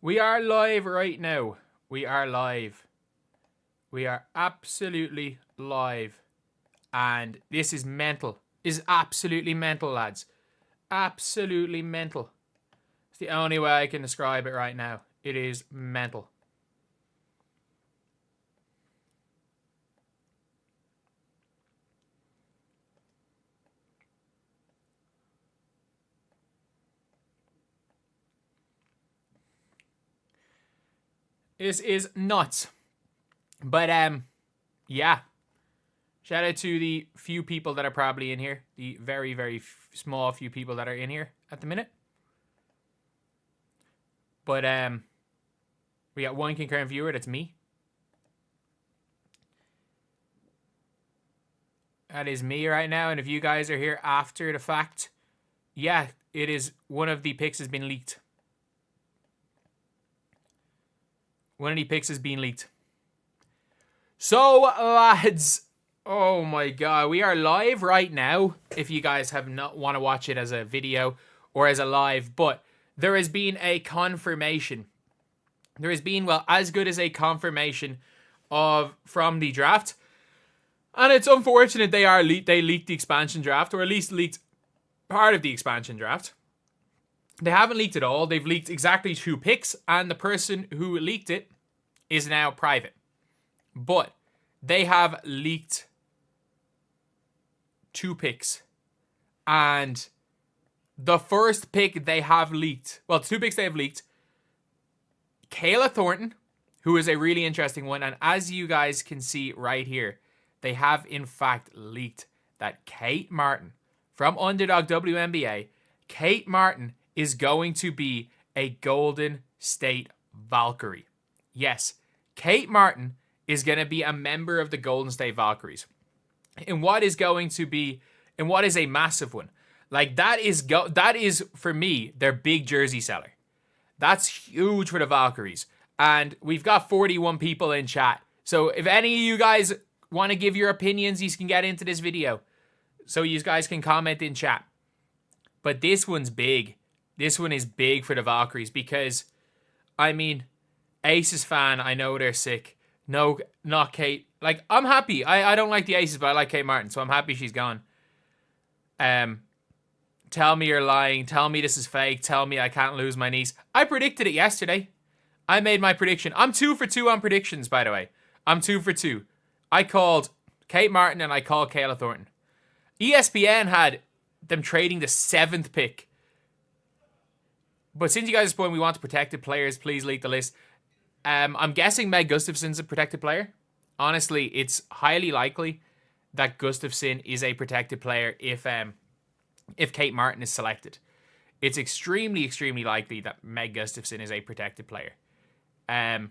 We are live right now. We are live. We are absolutely live. And this is mental. This is absolutely mental, lads. Absolutely mental. It's the only way I can describe it right now. It is mental. This is nuts. But, yeah. Shout out to the few people that are probably in here. The very, very small few people that are in here at the minute. But, we got one concurrent viewer. That's me. That is me right now. And if you guys are here after the fact, yeah, it is one of the picks has been leaked. One of the picks has been leaked. So, lads, oh my god, we are live right now. If you guys have not want to watch it as a video or as a live, but there has been a confirmation. There has been, well, as good as a confirmation from the draft. And it's unfortunate they leaked the expansion draft, or at least leaked part of the expansion draft. They haven't leaked it all. They've leaked exactly 2 picks, and the person who leaked it is now private. But they have leaked 2 picks. And the first pick they have leaked, well, 2 picks they have leaked, Kayla Thornton, who is a really interesting one, and as you guys can see right here, they have in fact leaked that Kate Martin from Underdog WNBA, Kate Martin is going to be a Golden State Valkyrie. Yes, Kate Martin is going to be a member of the Golden State Valkyries. And what is a massive one. Like that is for me their big jersey seller. That's huge for the Valkyries. And we've got 41 people in chat. So if any of you guys want to give your opinions, you can get into this video. So you guys can comment in chat. But this one's big. This one is big for the Valkyries because, I mean, Aces fan, I know they're sick. No, not Kate. Like, I'm happy. I don't like the Aces, but I like Kate Martin, so I'm happy she's gone. Tell me you're lying. Tell me this is fake. Tell me I can't lose my niece. I predicted it yesterday. I made my prediction. I'm 2 for 2 on predictions, by the way. I'm 2 for 2. I called Kate Martin and I called Kayla Thornton. ESPN had them trading the 7th pick. But since you guys are spoiling, we want protected players, please leak the list. I'm guessing Meg Gustafson's a protected player. Honestly, it's highly likely that Gustafson is a protected player if Kate Martin is selected. It's extremely, extremely likely that Meg Gustafson is a protected player. Like,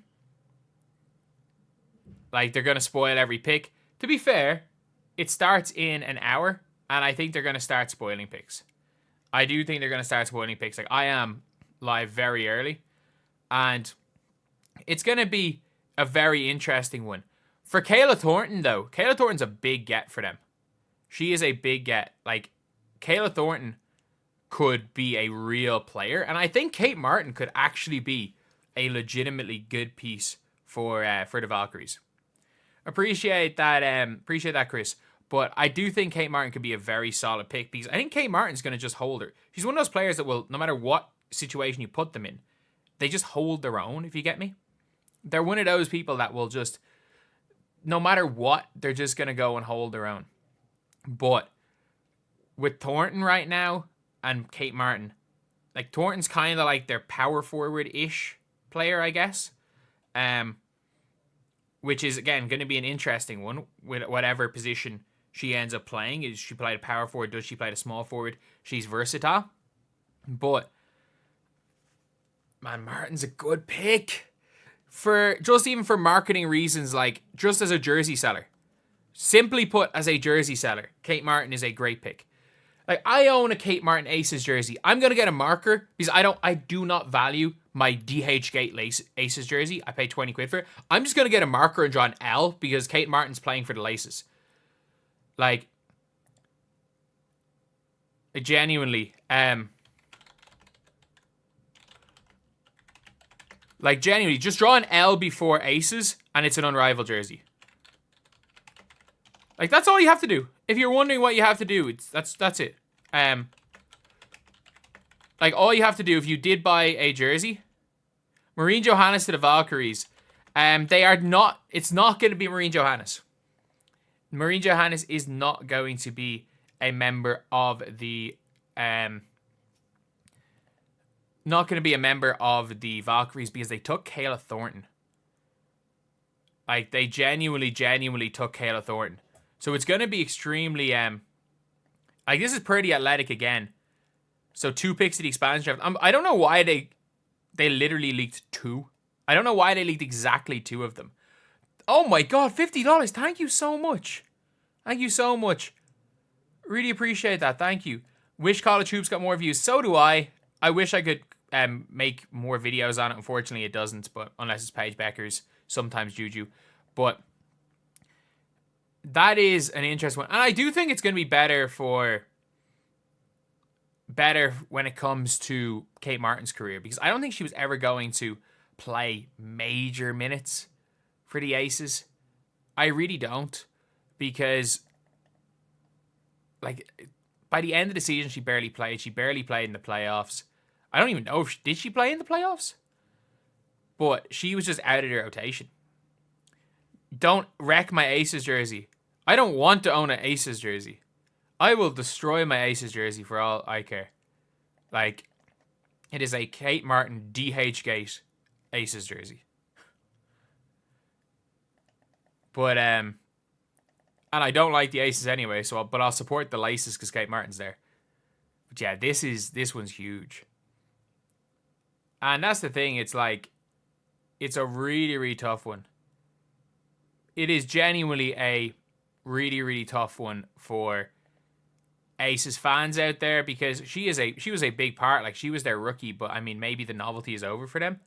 they're going to spoil every pick. To be fair, it starts in an hour, and I think they're going to start spoiling picks. I do think they're going to start spoiling picks. Like, I am live very early, and it's going to be a very interesting one. For Kayla Thornton, though, Kayla Thornton's a big get for them. She is a big get. Like, Kayla Thornton could be a real player, and I think Kate Martin could actually be a legitimately good piece for the Valkyries. Appreciate that, Chris. But I do think Kate Martin could be a very solid pick because I think Kate Martin's going to just hold her. She's one of those players that will, no matter what situation you put them in, they just hold their own, if you get me. They're one of those people that will just, no matter what, they're just going to go and hold their own. But with Thornton right now and Kate Martin, like Thornton's kind of like their power forward-ish player, I guess. Which is, again, going to be an interesting one with whatever position she ends up playing. Is she played a power forward? Does she play a small forward? She's versatile. But, man, Martin's a good pick. Even for marketing reasons, like, just as a jersey seller. Simply put, as a jersey seller, Kate Martin is a great pick. Like, I own a Kate Martin Aces jersey. I'm going to get a marker because I do not value my DH Gate Aces jersey. I pay 20 quid for it. I'm just going to get a marker and draw an L because Kate Martin's playing for the Laces. Like, genuinely, Like, genuinely, just draw an L before aces, and it's an unrivaled jersey. Like, that's all you have to do. If you're wondering what you have to do, that's it. Like, all you have to do, if you did buy a jersey, Marine Johannes to the Valkyries, they are not, it's not going to be Marine Johannes. Marine Johannes is not going to be a member of the, not going to be a member of the Valkyries because they took Kayla Thornton. Like, they genuinely took Kayla Thornton. So it's going to be extremely, like, this is pretty athletic again. So 2 picks to the expansion draft. I don't know why they literally leaked 2. I don't know why they leaked exactly 2 of them. Oh my god, $50. Thank you so much. Thank you so much. Really appreciate that. Thank you. Wish College Hoops got more views. So do I. I wish I could make more videos on it. Unfortunately, it doesn't. But unless it's Paige Becker's, sometimes Juju. But that is an interesting one. And I do think it's going to be better when it comes to Kate Martin's career, because I don't think she was ever going to play major minutes for the Aces. I really don't, because like by the end of the season she barely played. She barely played in the playoffs. I don't even know if did she play in the playoffs, but she was just out of the rotation. Don't wreck my Aces jersey. I don't want to own an Aces jersey. I will destroy my Aces jersey for all I care. Like, it is a Kate Martin DH Gate Aces jersey. But, and I don't like the Aces anyway, but I'll support the Laces because Kate Martin's there. But yeah, this one's huge. And that's the thing, it's like, it's a really, really tough one. It is genuinely a really, really tough one for Aces fans out there, because she was a big part. Like, she was their rookie, but I mean, maybe the novelty is over for them.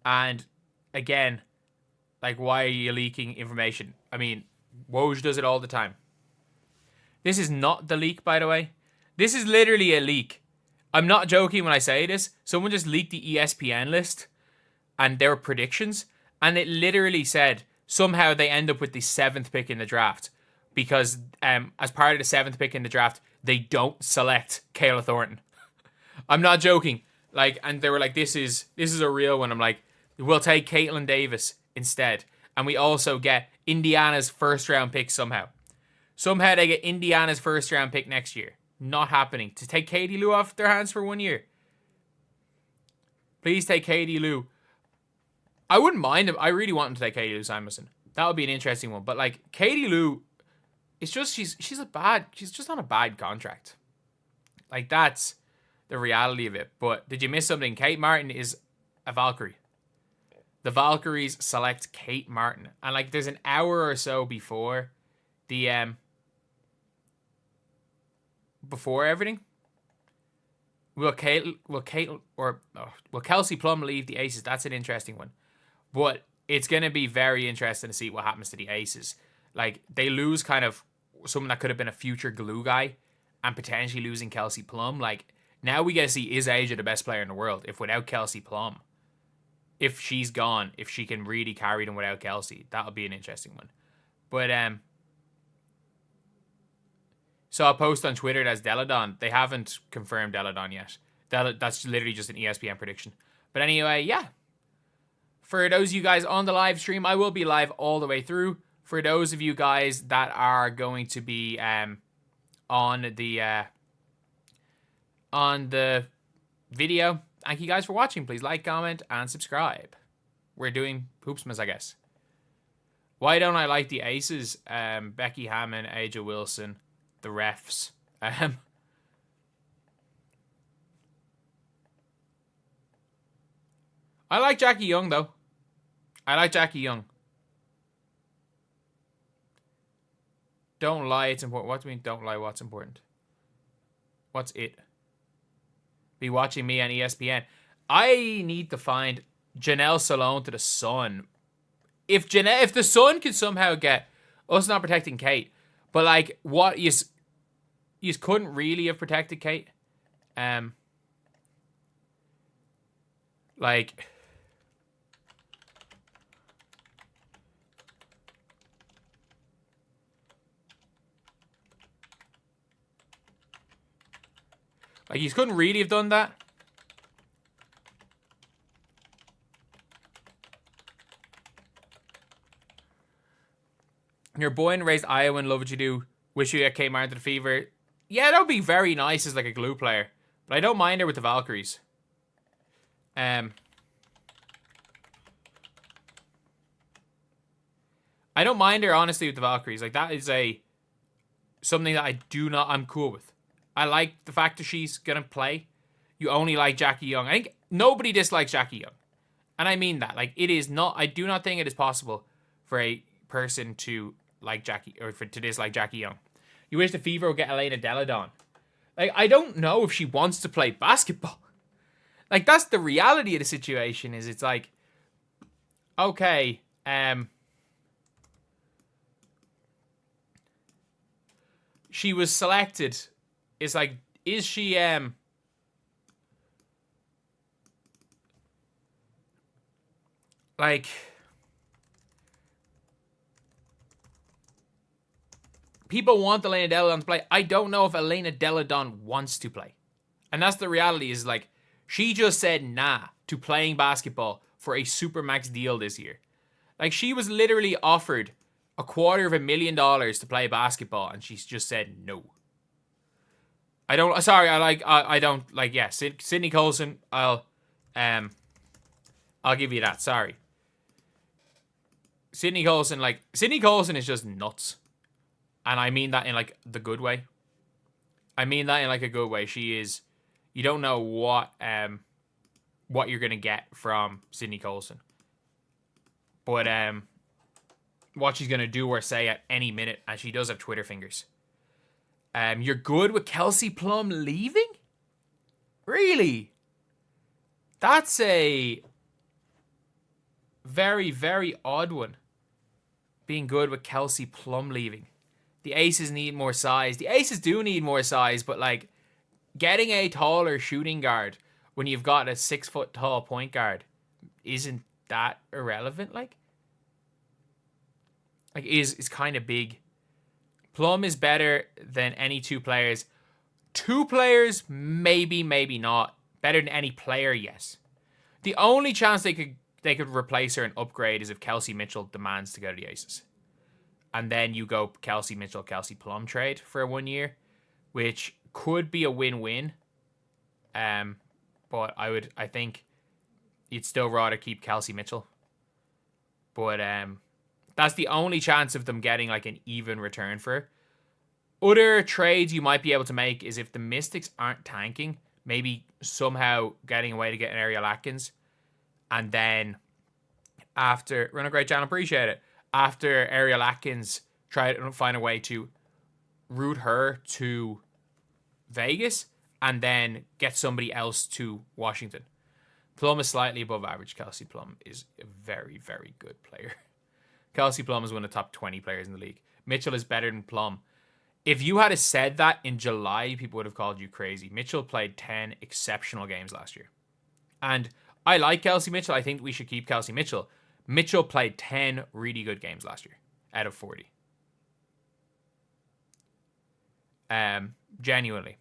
And again, like, why are you leaking information? I mean, Woj does it all the time. This is not the leak, by the way. This is literally a leak. I'm not joking when I say this. Someone just leaked the ESPN list and their predictions, and it literally said somehow they end up with the 7th pick in the draft because as part of the 7th pick in the draft, they don't select Kayla Thornton. I'm not joking. Like, and they were like, this is a real one. I'm like, we'll take Caitlin Davis instead. And we also get Indiana's 1st round pick somehow. Somehow they get Indiana's 1st round pick next year. Not happening. To take Katie Lou off their hands for 1 year. Please take Katie Lou. I wouldn't mind him. I really want him to take Katie Lou Simonson. That would be an interesting one. But like, Katie Lou, it's just she's just on a bad contract. Like, that's the reality of it. But did you miss something? Kate Martin is a Valkyrie. The Valkyries select Kate Martin. And like, there's an hour or so before the before everything. Will Kelsey Plum leave the Aces? That's an interesting one. But it's going to be very interesting to see what happens to the Aces. Like, they lose kind of someone that could have been a future glue guy and potentially losing Kelsey Plum. Like, now we get to see, is Asia the best player in the world? If without Kelsey Plum, if she's gone, if she can really carry them without Kelsey, that'll be an interesting one. But, so I'll post on Twitter that's Deladon. They haven't confirmed Deladon yet. That's literally just an ESPN prediction. But anyway, yeah. For those of you guys on the live stream, I will be live all the way through. For those of you guys that are going to be on the video, thank you guys for watching. Please like, comment, and subscribe. We're doing Hoopsmas, I guess. Why don't I like the Aces? Becky Hammon, Aja Wilson, the refs. I like Jackie Young, though. I like Jackie Young. Don't lie, it's important. What do you mean, don't lie, what's important? What's it? Be watching me on ESPN. I need to find Janelle Salone to the Sun. If the Sun could somehow get us not protecting Kate, but like, what you couldn't really have protected Kate. Like, Like, he couldn't really have done that. Your boy and raised Iowan, love what you do. Wish you get Kate Martin to the Fever. Yeah, that would be very nice as like a glue player. But I don't mind her with the Valkyries. I don't mind her, honestly, with the Valkyries. Like, that is something that I'm cool with. I like the fact that she's going to play. You only like Jackie Young. I think nobody dislikes Jackie Young. And I mean that. Like, it is not, I do not think it is possible for a person to like Jackie, or to dislike Jackie Young. You wish the Fever would get Elena Deladon. Like, I don't know if she wants to play basketball. Like, that's the reality of the situation, is it's like, okay, she was selected. It's like, is she, like, people want Elena Deladon to play. I don't know if Elena Deladon wants to play. And that's the reality, is like, she just said nah to playing basketball for a Supermax deal this year. Like, she was literally offered $250,000 to play basketball, and she's just said no. Sydney Colson, I'll give you that, sorry. Sydney Colson is just nuts. And I mean that in, like, the good way. I mean that in, like, a good way. She is... You don't know what you're going to get from Sydney Colson. But what she's going to do or say at any minute. And she does have Twitter fingers. You're good with Kelsey Plum leaving? Really? That's a very, very odd one. Being good with Kelsey Plum leaving. The Aces need more size. The Aces do need more size, but, like, getting a taller shooting guard when you've got a 6 foot tall point guard, isn't that irrelevant? Like is kind of big. Plum is better than any two players. Two players, maybe, maybe not. Better than any player, yes. The only chance they could replace her and upgrade is if Kelsey Mitchell demands to go to the Aces. And then you go Kelsey Mitchell, Kelsey Plum trade for 1 year, which could be a win-win. But I think you'd still rather keep Kelsey Mitchell. But that's the only chance of them getting, like, an even return for her. Other trades you might be able to make is if the Mystics aren't tanking, maybe somehow getting away to get an Ariel Atkins. And then after... Run a great channel, appreciate it. After Ariel Atkins, try to find a way to route her to Vegas and then get somebody else to Washington. Plum is slightly above average. Kelsey Plum is a very, very good player. Kelsey Plum is one of the top 20 players in the league. Mitchell is better than Plum. If you had said that in July, people would have called you crazy. Mitchell played 10 exceptional games last year. And I like Kelsey Mitchell. I think we should keep Kelsey Mitchell. Mitchell played 10 really good games last year out of 40. Genuinely.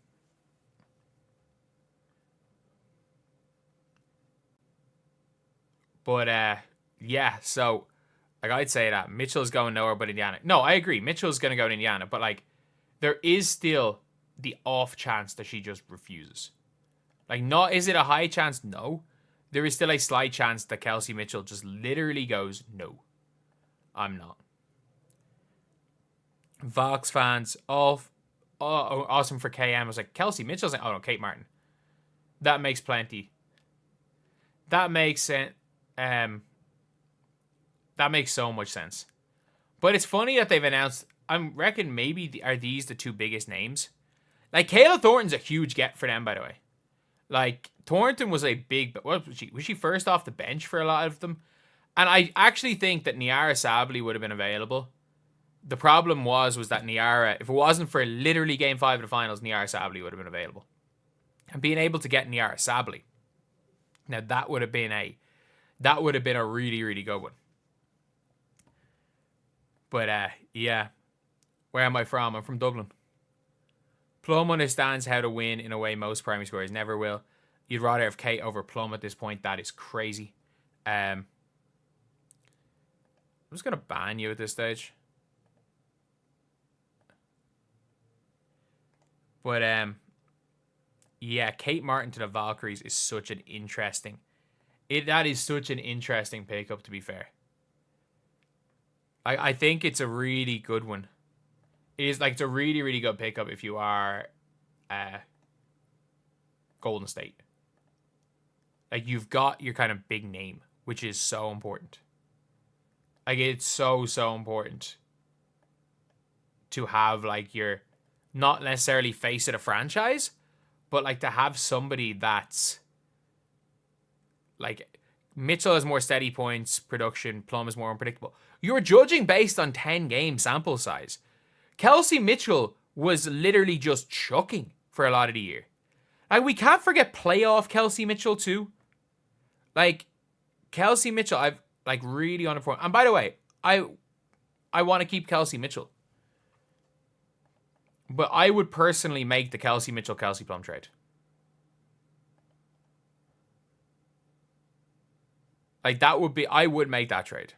But, yeah, so, like, I'd say that Mitchell's going nowhere but Indiana. No, I agree. Mitchell's going to go to Indiana, but, like, there is still the off chance that she just refuses. Like, is it a high chance? No. There is still a slight chance that Kelsey Mitchell just literally goes, no, I'm not. Vox fans, awesome for KM. I was like, Kelsey Mitchell's like, oh no, Kate Martin. That makes plenty. That makes sense. That makes so much sense. But it's funny that they've announced, I reckon maybe are these the two biggest names? Like, Kayla Thornton's a huge get for them, by the way. Like, Thornton was a big... What was she? Was she first off the bench for a lot of them? And I actually think that Niara Sabally would have been available. The problem was that Niara... If it wasn't for literally Game 5 of the Finals, Niara Sabally would have been available. And being able to get Niara Sabally... Now, that would have been a really, really good one. But, yeah. Where am I from? I'm from Dublin. Plum understands how to win in a way most primary scorers never will. You'd rather have Kate over Plum at this point. That is crazy. I'm just going to ban you at this stage. But, yeah, Kate Martin to the Valkyries is such an interesting... That is such an interesting pickup, to be fair. I think it's a really good one. It's a really, really good pickup if you are Golden State. Like, you've got your kind of big name, which is so important. Like, it's so, so important to have, like, your, not necessarily face of the franchise, but, like, to have somebody that's, like, Mitchell has more steady points, production, Plum is more unpredictable. You're judging based on 10 game sample size. Kelsey Mitchell was literally just chucking for a lot of the year. Like, we can't forget playoff Kelsey Mitchell too. Like, Kelsey Mitchell, I've like really underperformed. And by the way, I want to keep Kelsey Mitchell. But I would personally make the Kelsey Mitchell Kelsey Plum trade. Like, that would be, I would make that trade.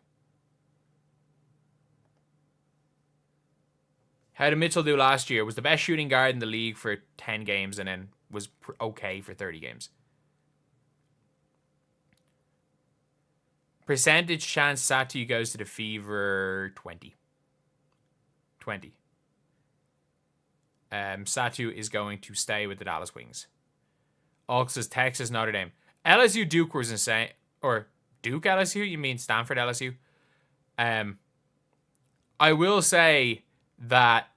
How did Mitchell do last year? Was the best shooting guard in the league for 10 games and then was okay for 30 games. Percentage chance Satu goes to the Fever, 20. 20. Satu is going to stay with the Dallas Wings. Ox says Texas, Notre Dame. LSU Duke was insane. Or Duke LSU? You mean Stanford LSU? I will say that...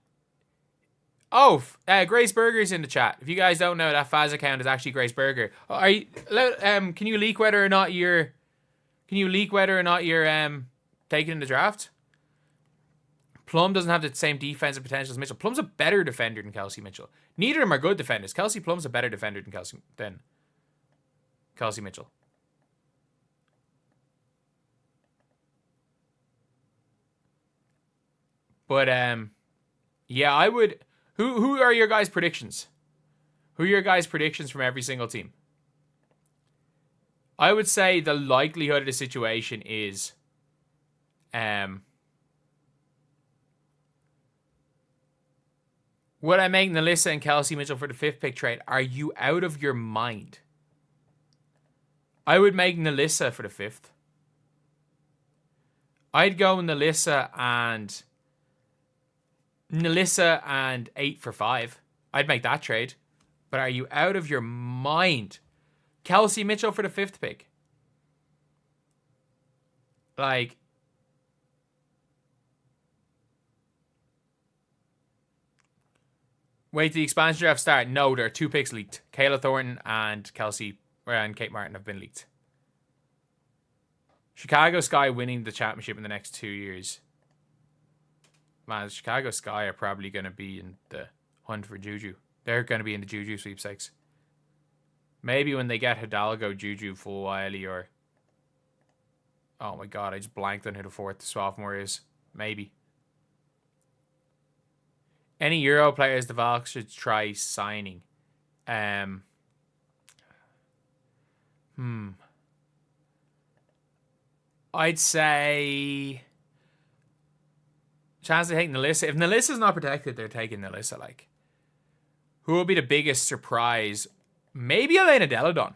Oh, Grace Berger's in the chat. If you guys don't know, that Faz account is actually Grace Berger. Are you, can you leak whether or not you're... Can you leak whether or not you're taking in the draft? Plum doesn't have the same defensive potential as Mitchell. Plum's a better defender than Kelsey Mitchell. Neither of them are good defenders. Kelsey Plum's a better defender than Kelsey Mitchell. But yeah, I would. Who are your guys' predictions? Who are your guys' predictions from every single team? I would say the likelihood of the situation is would I make Nalissa and Kelsey Mitchell for the 5th pick trade? Are you out of your mind? I would make Nalissa for the 5th. I'd go Nalissa and 8 for 5. I'd make that trade. But are you out of your mind? Kelsey Mitchell for the 5th pick. Like, wait till the expansion draft start. No, there are 2 picks leaked. Kayla Thornton and Kate Martin have been leaked. Chicago Sky winning the championship in the next 2 years. Man, Chicago Sky are probably going to be in the hunt for Juju. They're going to be in the Juju sweepstakes. Maybe when they get Hidalgo, Juju, Full Wiley, or... Oh my god, I just blanked on who the 4th sophomore is. Maybe. Any Euro players the Valks should try signing? I'd say... Chance to take Nalissa. If Nalissa's not protected, they're taking Nalissa, like. Who will be the biggest surprise? Maybe Elena Deladon.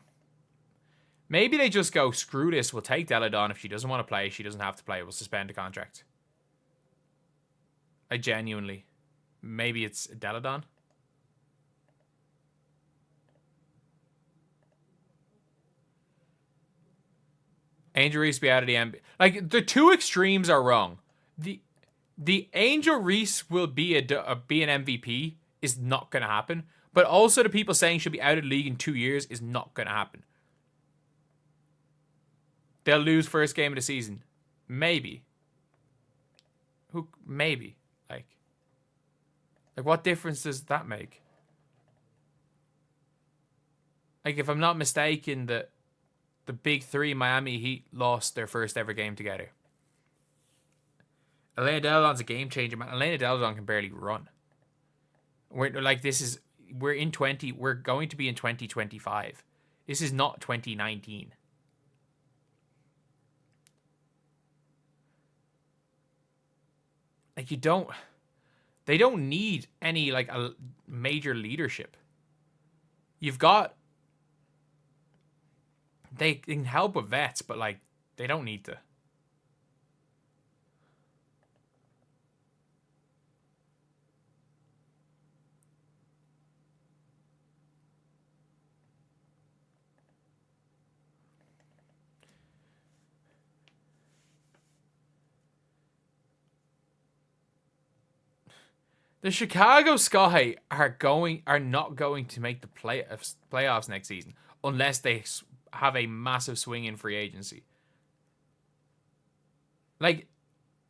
Maybe they just go, screw this, we'll take Deladon. If she doesn't want to play, she doesn't have to play. We'll suspend the contract. I genuinely... Maybe it's Deladon. Angel Reese be out of the NBA. Like, the 2 extremes are wrong. The Angel Reese will be an MVP is not going to happen. But also the people saying she'll be out of the league in 2 years is not going to happen. They'll lose first game of the season. Maybe. Maybe. Like, what difference does that make? Like, if I'm not mistaken, the big 3 Miami Heat lost their first ever game together. Elena Deladon's a game changer, man. Elena Deladon can barely run. We're going to be in 2025. This is not 2019. Like, they don't need any, like, a major leadership. You've got, they can help with vets, but, like, they don't need to. The Chicago Sky are not going to make the playoffs next season unless they have a massive swing in free agency. Like,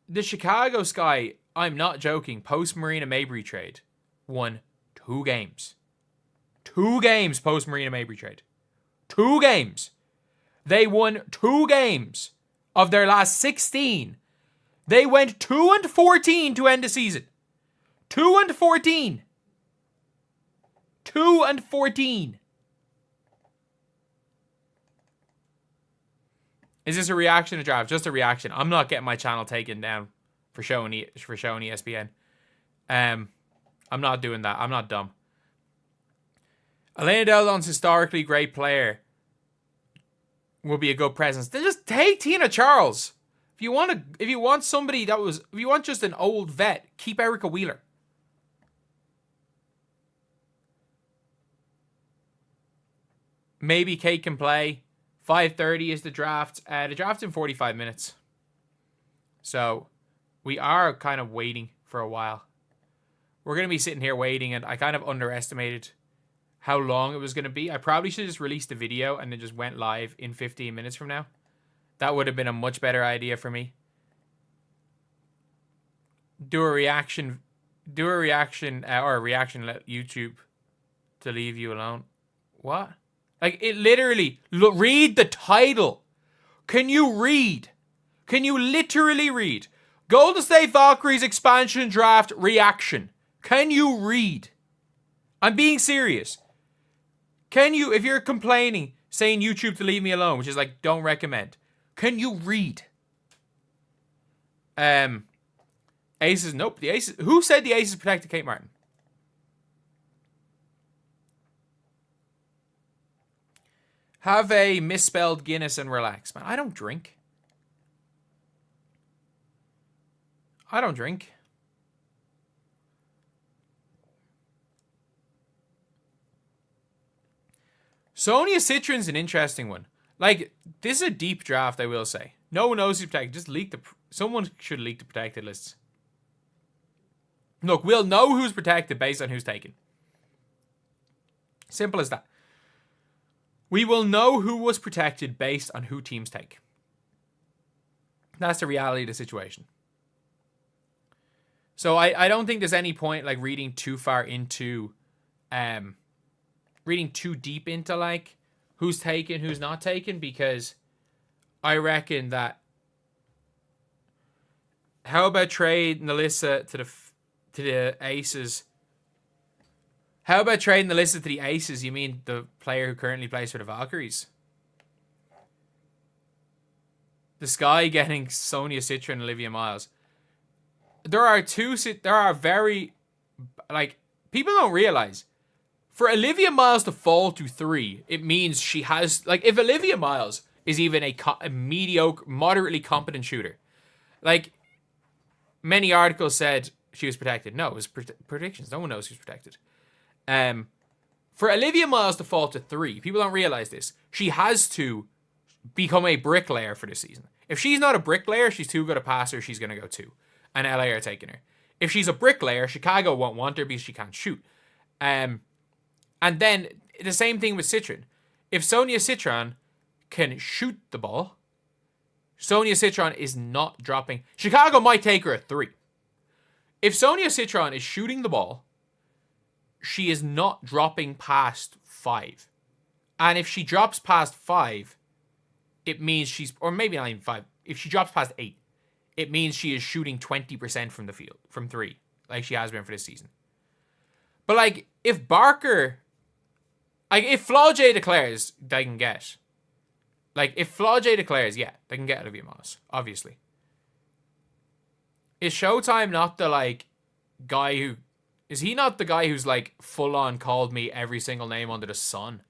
the Chicago Sky, I'm not joking, post Marina Mabrey trade, won 2 games. 2 games post Marina Mabrey trade. 2 games. They won 2 games of their last 16. They went 2-14 to end the season. 2-14. 2-14. Is this a reaction to draft? Just a reaction. I'm not getting my channel taken down for showing ESPN. I'm not doing that. I'm not dumb. Elena Delle Donne's historically great player will be a good presence. Then just take Tina Charles. If you want just an old vet, keep Erica Wheeler. Maybe Kate can play. 5:30 is the draft. The draft's in 45 minutes. So we are kind of waiting for a while. We're going to be sitting here waiting, and I kind of underestimated how long it was going to be. I probably should have just released the video and then just went live in 15 minutes from now. That would have been a much better idea for me. Do a reaction, let YouTube to leave you alone. What? Like, it literally, read the title. Can you read? Can you literally read? Golden State Valkyries expansion draft reaction. Can you read? I'm being serious. Can you, if you're complaining, saying YouTube to leave me alone, which is like, don't recommend. Can you read? Aces, nope. The Aces, who said the Aces protected Kate Martin? Have a misspelled Guinness and relax, man. I don't drink. Sonia Citron's an interesting one. Like, this is a deep draft, I will say. No one knows who's protected. Just leak someone should leak the protected lists. Look, we'll know who's protected based on who's taken. Simple as that. We will know who was protected based on who teams take. That's the reality of the situation. So I don't think there's any point like reading too far into reading too deep into like who's taken, who's not taken, because I reckon that how about trade Nalissa to the Aces? How about trading Nalissa to the Aces? You mean the player who currently plays for the Valkyries? The Sky getting Sonia Citron and Olivia Miles. There are very, like, people don't realize, for Olivia Miles to fall to 3, it means she has, like, if Olivia Miles is even a mediocre, moderately competent shooter, like, many articles said she was protected. No, it was predictions. No one knows who's protected. For Olivia Miles to fall to 3, people don't realize this. She has to become a bricklayer for this season. If she's not a bricklayer, she's too good a passer, she's going to go 2. And LA are taking her. If she's a bricklayer, Chicago won't want her because she can't shoot. And then the same thing with Citron. If Sonia Citron can shoot the ball, Sonia Citron is not dropping. Chicago might take her at 3. If Sonia Citron is shooting the ball, she is not dropping past 5. And if she drops past 5, it means she's, or maybe not even 5, if she drops past 8, it means she is shooting 20% from the field, from 3, like she has been for this season. But, like, if Barker... Like, if Flaugier declares, they can get. Like, if Flaugier declares, yeah, they can get Olivia Moss, obviously. Is Showtime not the, like, guy who... Is he not the guy who's, like, full-on called me every single name under the sun?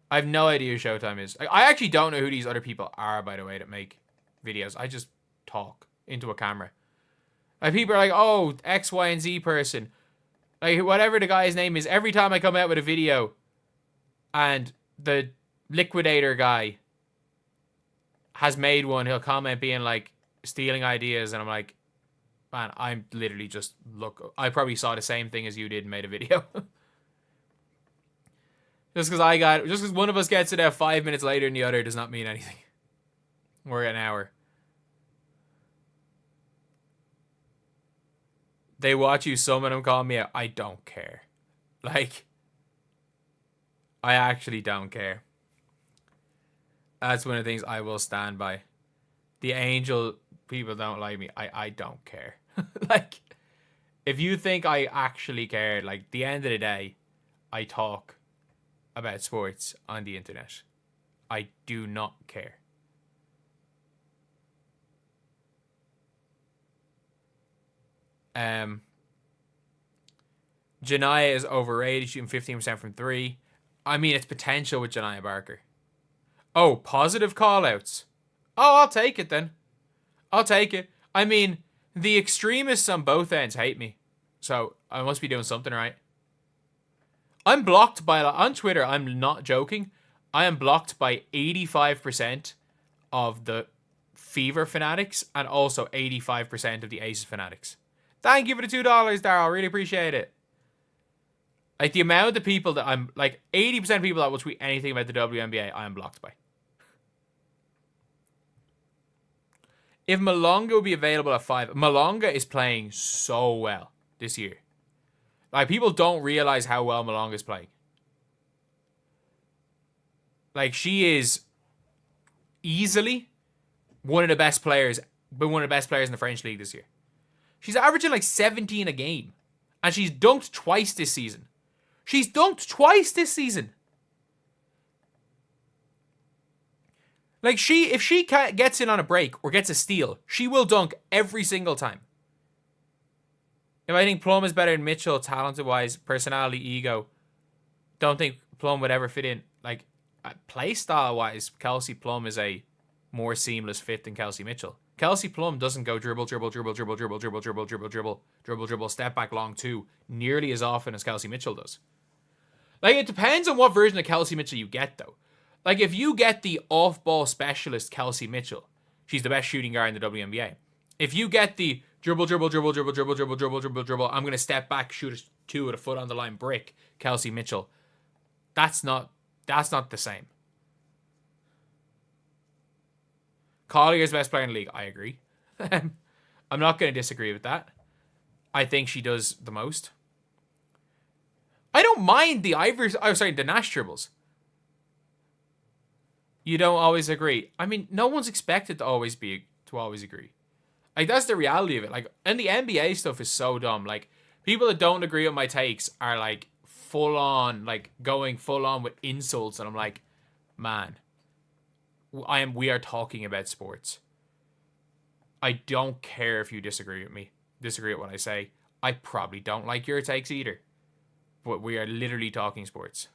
I have no idea who Showtime is. I actually don't know who these other people are, by the way, that make videos. I just talk into a camera. Like, people are like, oh, X, Y, and Z person. Like, whatever the guy's name is, every time I come out with a video and the liquidator guy has made one, he'll comment being like, stealing ideas, and I'm like, man, I'm literally just, look, I probably saw the same thing as you did and made a video. Just because one of us gets it out 5 minutes later and the other does not mean anything. We're at an hour. They watch you, some of them call me out. I don't care. Like, I actually don't care. That's one of the things I will stand by. The Angel people don't like me. I don't care. Like, if you think I actually care, like, the end of the day, I talk about sports on the internet. I do not care. Janiyah is overrated, shooting 15% from 3. I mean, it's potential with Janiyah Barker. Oh, positive call-outs. Oh, I'll take it then. I'll take it. I mean, the extremists on both ends hate me. So, I must be doing something right. I'm blocked by... On Twitter, I'm not joking. I am blocked by 85% of the Fever fanatics and also 85% of the Aces fanatics. Thank you for the $2, Daryl. Really appreciate it. Like, the amount of people that I'm... Like, 80% of people that will tweet anything about the WNBA, I am blocked by. If Malonga would be available at 5... Malonga is playing so well this year. Like, people don't realize how well Malonga is playing. Like, she is easily one of the best players... Been one of the best players in the French league this year. She's averaging like 17 a game. And she's dunked twice this season. She's dunked twice this season. Like, if she gets in on a break or gets a steal, she will dunk every single time. If I think Plum is better than Mitchell, talented-wise, personality, ego, don't think Plum would ever fit in. Like, play style-wise, Kelsey Plum is a more seamless fit than Kelsey Mitchell. Kelsey Plum doesn't go dribble, step back long two nearly as often as Kelsey Mitchell does. Like, it depends on what version of Kelsey Mitchell you get, though. Like, if you get the off-ball specialist Kelsey Mitchell, she's the best shooting guard in the WNBA. If you get the dribble, I'm going to step back, shoot a two with a foot on the line brick, Kelsey Mitchell, that's not the same. Collier's best player in the league. I agree. I'm not going to disagree with that. I think she does the most. I don't mind the the Nash dribbles. You don't always agree. I mean, no one's expected to always agree. Like, that's the reality of it. Like, and the NBA stuff is so dumb. Like, people that don't agree with my takes are like going full on with insults, and I'm like, man, we are talking about sports. I don't care if you disagree with what I say. I probably don't like your takes either. But we are literally talking sports.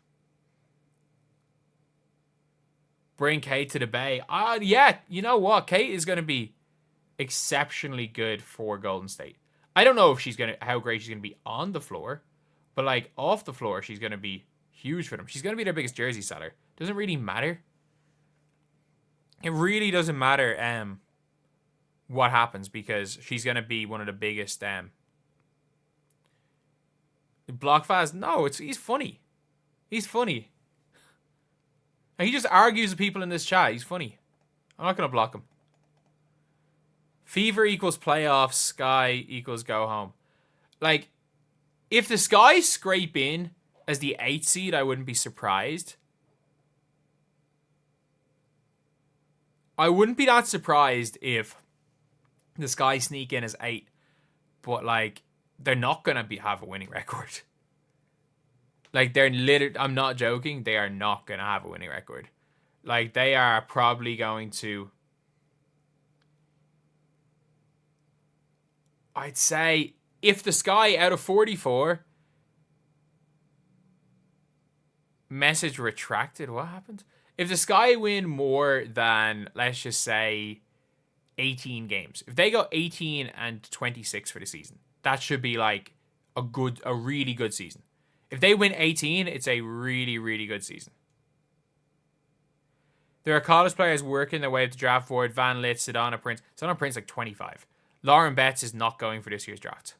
Bring Kate to the Bay. Yeah, you know what? Kate is going to be exceptionally good for Golden State. I don't know if how great she's going to be on the floor, but like off the floor, she's going to be huge for them. She's going to be their biggest jersey seller. Doesn't really matter. It really doesn't matter what happens, because she's going to be one of the biggest Blockfast. No, he's funny. He's funny. And he just argues with people in this chat. He's funny. I'm not going to block him. Fever equals playoffs. Sky equals go home. Like, if the Sky scrape in as the 8th seed, I wouldn't be surprised. I wouldn't be that surprised if the Sky sneak in as 8. But, like, they're not going to have a winning record. Like, they're literally, I'm not joking, they are not going to have a winning record. Like, they are probably going to, I'd say, if the Sky out of 44, message retracted, what happened? If the Sky win more than, let's just say, 18 games, if they go 18 and 26 for the season, that should be like a really good season. If they win 18, it's a really, really good season. There are college players working their way up the draft board. Van Lit, Sedona Prince. Sedona Prince like 25. Lauren Betts is not going for this year's draft.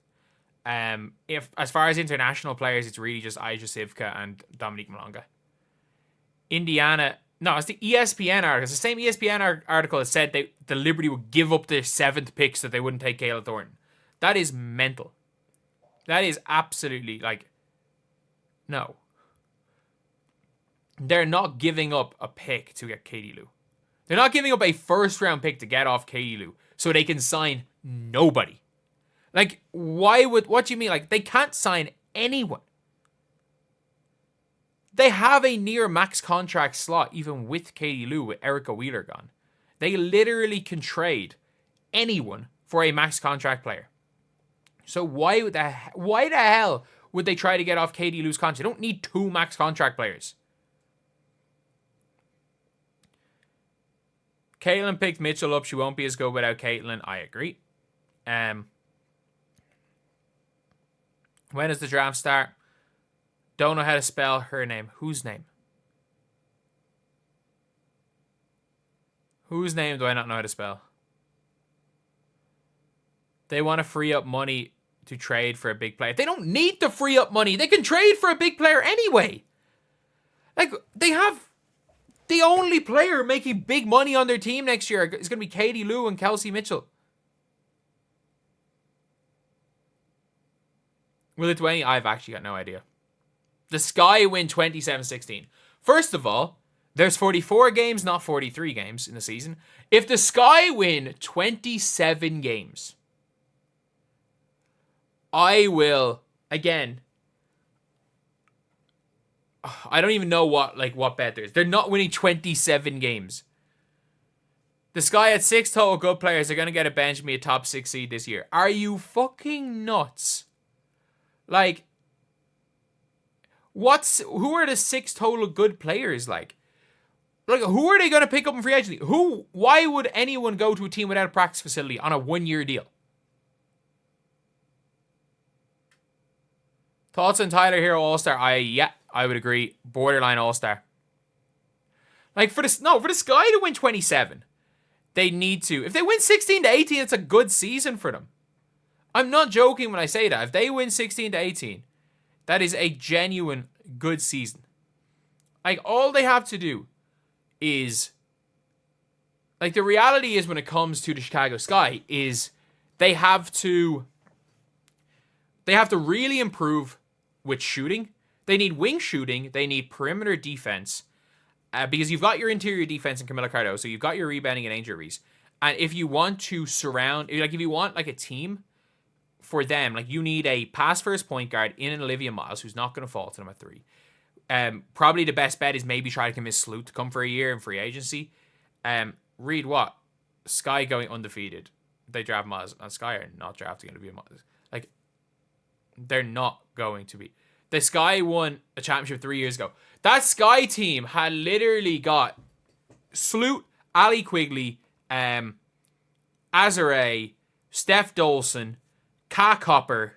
If as far as international players, it's really just Aisha Sivka and Dominique Malonga. Indiana, no, it's the ESPN article. It's the same ESPN article that said the Liberty would give up their 7th pick so that they wouldn't take Kayla Thornton. That is mental. That is absolutely like, no. They're not giving up a pick to get Katie Lou. They're not giving up a first-round pick to get off Katie Lou so they can sign nobody. Like, what do you mean? Like, they can't sign anyone. They have a near max contract slot, even with Katie Lou, with Erica Wheeler gone. They literally can trade anyone for a max contract player. So why the hell would they try to get off Katie Lou's contract? They don't need 2 max contract players. Caitlin picked Mitchell up. She won't be as good without Caitlin. I agree. When does the draft start? Don't know how to spell her name. Whose name? Whose name do I not know how to spell? They want to free up money to trade for a big player. They don't need to free up money. They can trade for a big player anyway. Like, they have the only player making big money on their team next year is going to be Katie Lou and Kelsey Mitchell. Will it do any? I've actually got no idea. The Sky win 27-16. First of all, there's 44 games, not 43 games in the season. If the Sky win 27 games, I will, again, I don't even know what bet there is. They're not winning 27 games. The Sky had 6 total good players. They're going to get a bench and be a top 6 seed this year. Are you fucking nuts? Like, who are the 6 total good players like? Like, who are they going to pick up in free agency? Why would anyone go to a team without a practice facility on a 1-year deal? Thoughts on Tyler Hero All-Star? I would agree. Borderline All-Star. Like, for the Sky to win 27, they need to. If they win 16-18, it's a good season for them. I'm not joking when I say that. If they win 16-18, that is a genuine good season. Like, all they have to do is, like, the reality is when it comes to the Chicago Sky is they have to really improve with shooting. They need wing shooting. They need perimeter defense. Because you've got your interior defense in Camila Cardoso. You've got your rebounding and Angel Reese. And if you want to surround, like, if you want, like, a team for them, like, you need a pass-first point guard in an Olivia Miles who's not going to fall to them at 3. Probably the best bet is maybe try to convince Sloot to come for a year in free agency. Read what? Sky going undefeated. They draft Miles. And Sky are not drafting going to be a Miles. Like, they're not going to be. The Sky won a championship 3 years ago. That Sky team had literally got Sloot, Ali Quigley, Azare, Steph Dolson, Kat Copper.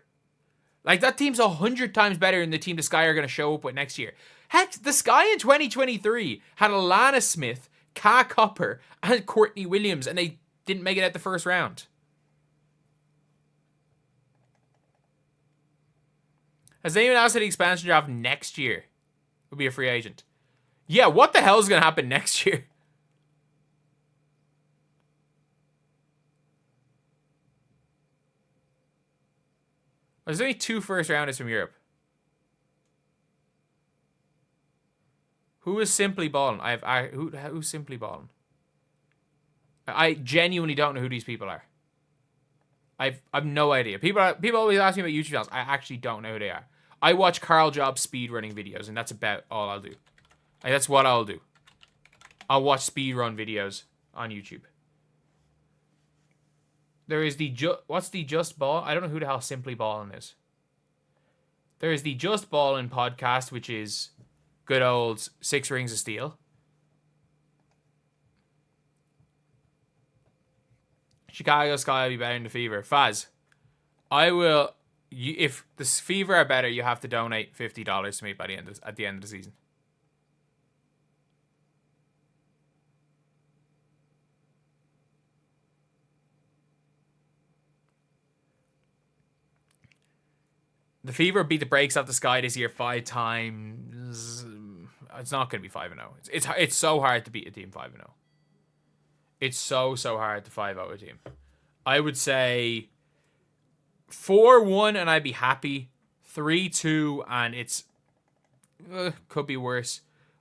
Like, that team's 100 times better than the team the Sky are going to show up with next year. Heck, the Sky in 2023 had Alana Smith, Kat Copper, and Courtney Williams, and they didn't make it out the first round. Has anyone else had the expansion draft next year? Will be a free agent. Yeah, what the hell is going to happen next year? There's only 2 first rounders from Europe. Who is Simply Ballin'? Who's Simply Ballin'? I genuinely don't know who these people are. I've no idea. People always ask me about YouTube channels. I actually don't know who they are. I watch Carl Jobs speedrunning videos, and that's about all I'll do. Like, that's what I'll do. I'll watch speedrun videos on YouTube. There is the what's the Just Ball? I don't know who the hell Simply Ballin' is. There is the Just Ballin' podcast, which is good old 6 Rings of Steel. Chicago Sky will be better than the Fever. Faz, I will. If the Fever are better, you have to donate $50 to me by at the end of the season. The Fever beat the brakes off the Sky this year 5 times. It's not going to be 5-0. It's so hard to beat a team 5-0. It's so hard to 5-0 a team. I would say 4-1 and I'd be happy. 3-2 and it's could be worse.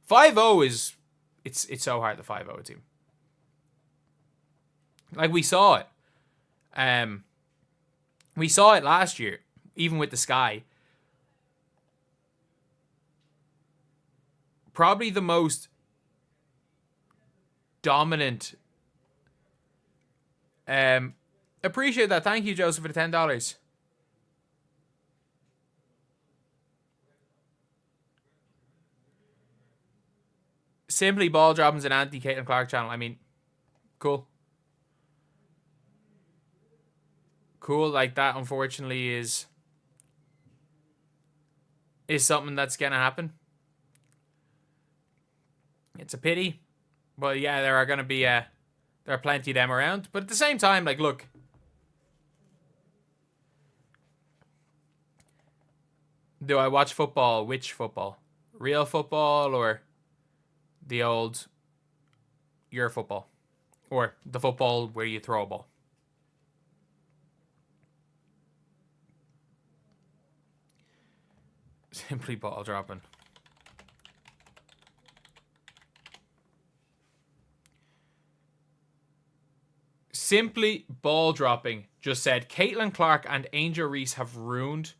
5-0 is it's so hard to 5-0 a team. Like we saw it. We saw it last year, even with the Sky. Probably the most dominant. Appreciate that. Thank you, Joseph, for the $10. Simply ball dropping's an anti-Caitlin Clark channel. I mean, cool. Cool, like that, unfortunately, is something that's gonna happen. It's a pity. But yeah, there are gonna be there are plenty of them around. But at the same time, like, look. Do I watch football? Which football? Real football or the old your football? Or the football where you throw a ball? Simply ball dropping. Simply ball dropping just said Caitlin Clark and Angel Reese have ruined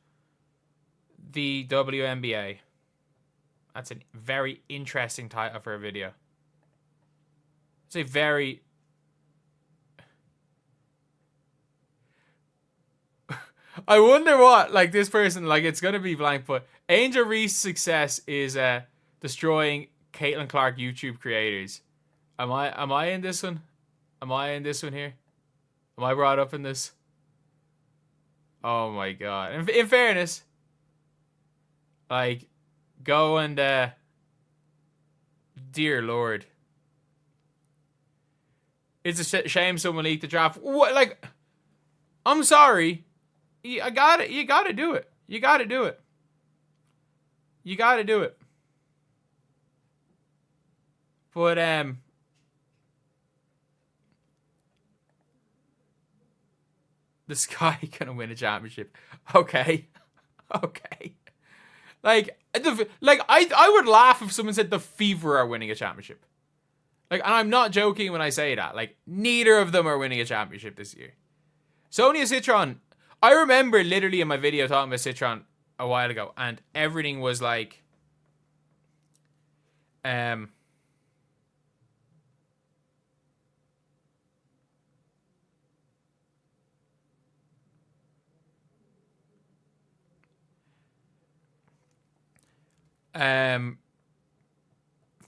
the WNBA. That's a very interesting title for a video. It's a very... I wonder what, like, this person, like, it's going to be blank, but Angel Reese's success is destroying Caitlin Clark YouTube creators. Am I in this one? Am I in this one here? Am I brought up in this? Oh my god. In fairness, like, go and, dear lord. It's a shame someone leaked the draft. What, like, I'm sorry. You gotta do it. You gotta do it. You gotta do it. But, the Sky gonna win a championship. Okay. Okay. Like I would laugh if someone said the Fever are winning a championship. Like, and I'm not joking when I say that. Like, neither of them are winning a championship this year. Sonia Citron, I remember literally in my video talking about Citron a while ago, and everything was like,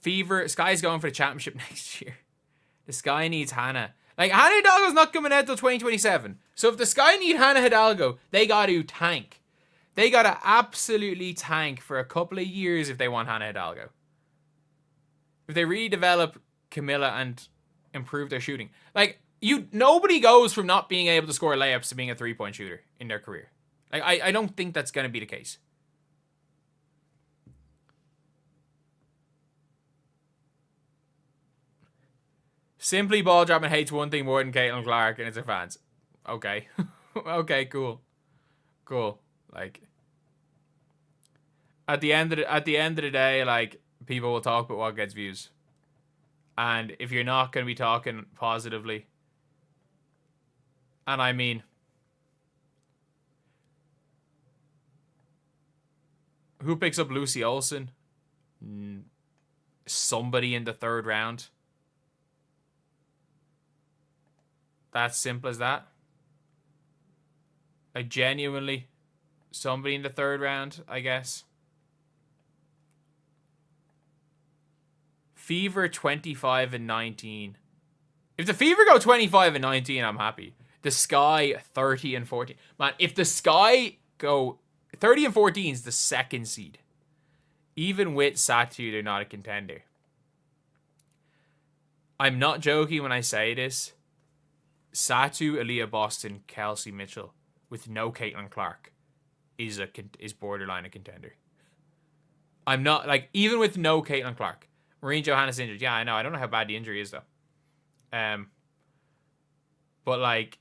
Fever, Sky's going for the championship next year. The Sky needs Hannah. Like, Hannah Hidalgo's not coming out till 2027. So if the Sky need Hannah Hidalgo, they got to tank. They got to absolutely tank for a couple of years if they want Hannah Hidalgo. If they really develop Camilla and improve their shooting. Like, nobody goes from not being able to score layups to being a three-point shooter in their career. Like, I don't think that's going to be the case. Simply ball dropping hates one thing more than Caitlin Clark, and it's her fans. Okay. Okay, cool. Cool. Like, at the end of the day, like, people will talk about what gets views. And if you're not going to be talking positively, and I mean, Who picks up Lucy Olsen? Somebody in the 3rd round. That's simple as that. Like, genuinely, somebody in the 3rd round, I guess. Fever 25 and 19. If the Fever go 25 and 19, I'm happy. The Sky 30 and 14. Man, if the Sky go 30 and 14 is the 2nd seed. Even with Satu, they're not a contender. I'm not joking when I say this. Satu, Aaliyah Boston, Kelsey Mitchell with no Caitlin Clark is borderline a contender. I'm not, like, even with no Caitlin Clark. Maureen Johannes injured. Yeah, I know. I don't know how bad the injury is, though. But, like,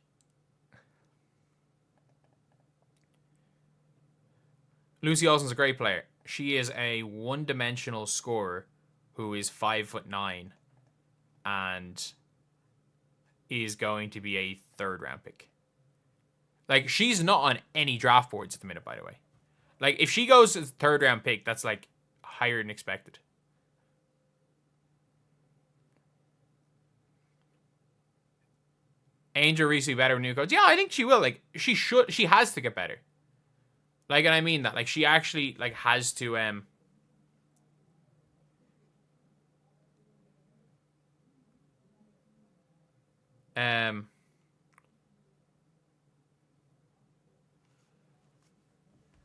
Lucy Olsen's a great player. She is a one-dimensional scorer who is 5'9" and is going to be a 3rd round pick. Like, she's not on any draft boards at the minute, by the way. Like, if she goes as 3rd round pick, that's, like, higher than expected. Angel Reese will be better with new coach. Yeah, I think she will. Like, she should. She has to get better. Like, and I mean that. Like, she actually, like, has to,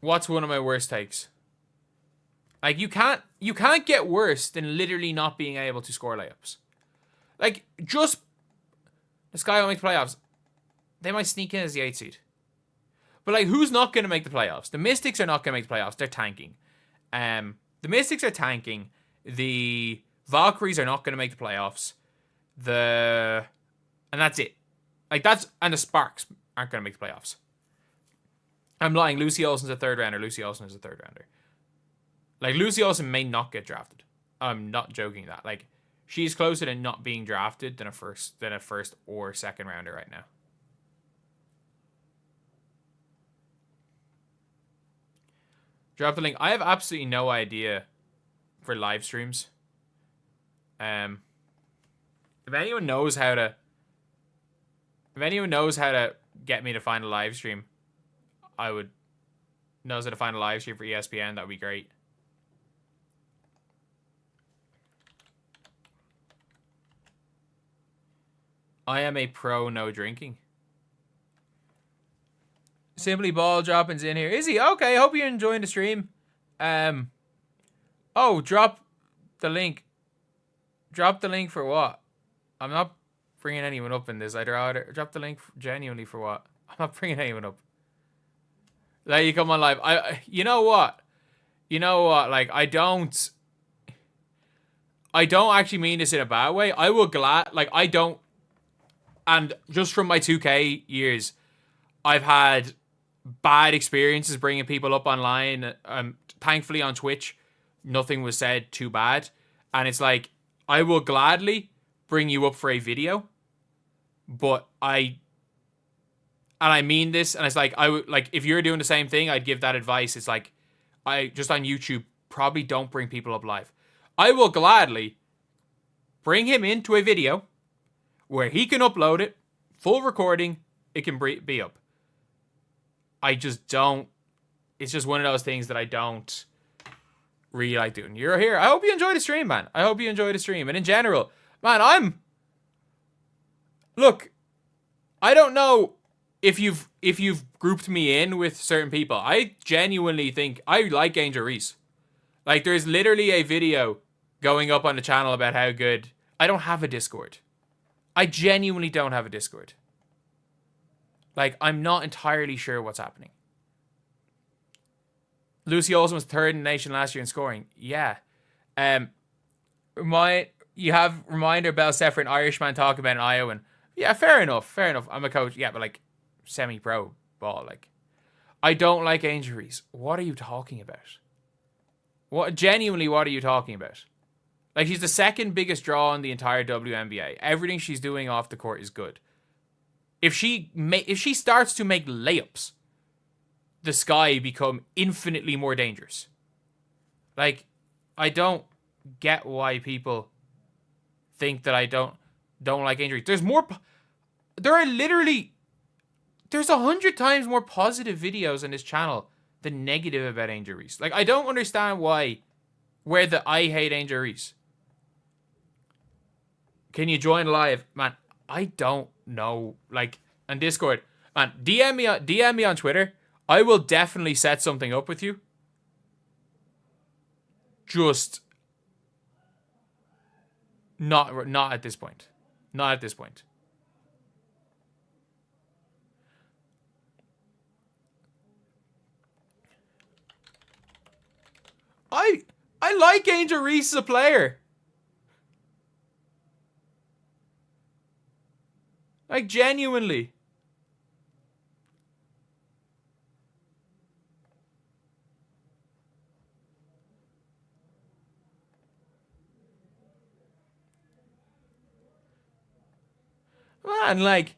what's one of my worst takes? Like, you can't get worse than literally not being able to score layups. Like, just the Sky will make the playoffs. They might sneak in as the 8th seed. But, like, who's not going to make the playoffs? The Mystics are not going to make the playoffs. They're tanking. The Mystics are tanking. The Valkyries are not going to make the playoffs. And that's it. Like, and the Sparks aren't going to make the playoffs. I'm lying. Lucy Olsen's a 3rd rounder. Lucy Olsen is a 3rd rounder. Like, Lucy Olsen may not get drafted. I'm not joking that. Like, she's closer to not being drafted than a first or 2nd rounder right now. Drop the link. I have absolutely no idea for live streams. If anyone knows how to get me to find a live stream, knows how to find a live stream for ESPN, that would be great. I am a pro no drinking. Simply Ball dropping's in here. Is he? Okay, hope you're enjoying the stream. Oh, drop the link. Drop the link for what? I'm not bringing anyone up in this. I'd rather drop the link genuinely for what? I'm not bringing anyone up. Let you come on live. You know what? Like, I don't actually mean this in a bad way. And just from my 2K years, I've had bad experiences bringing people up online. Thankfully on Twitch, nothing was said too bad. And it's like, I will gladly bring you up for a video, but I mean this, and it's like, I would, like, if you're doing the same thing, I'd give that advice. It's like, just on YouTube, probably don't bring people up live. I will gladly bring him into a video where he can upload it, full recording, it can be up. I just don't, it's just one of those things that I don't really like doing. You're here. I hope you enjoy the stream, man. I hope you enjoy the stream. And in general, man, look, I don't know if you've grouped me in with certain people. I genuinely think I like Angel Reese. Like, there's literally a video going up on the channel about how good. I don't have a Discord. I genuinely don't have a Discord. Like, I'm not entirely sure what's happening. Lucy Olsen was 3rd in the nation last year in scoring. Yeah. You have reminder Bell Sefer and Irishman talk about an Iowan. Yeah, fair enough. I'm a coach. Yeah, but like semi-pro ball. Like, I don't like injuries. What are you talking about? What are you talking about? Like, she's the 2nd biggest draw in the entire WNBA. Everything she's doing off the court is good. If she starts to make layups, the Sky become infinitely more dangerous. Like, I don't get why people think that I don't like Angel Reese. There's 100 times more positive videos on this channel than negative about Angel Reese. Like, I don't understand where the I hate Angel Reese. Can you join live? Man, I don't know. Like, on Discord. Man, DM me on Twitter. I will definitely set something up with you. Just not at this point. Not at this point. I like Angel Reese as a player. Like, genuinely. Man, like,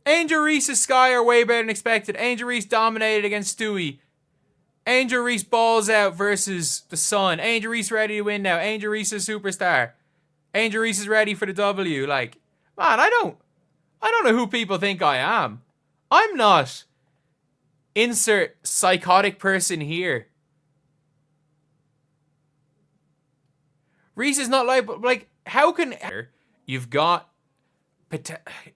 Angel Reese's Sky are way better than expected. Angel Reese dominated against Stewie. Angel Reese balls out versus the Sun. Angel Reese ready to win now. Angel Reese is superstar. Angel Reese is ready for the W. Like, man, I don't know who people think I am. I'm not. Insert psychotic person here. Reese is not like how can you've got.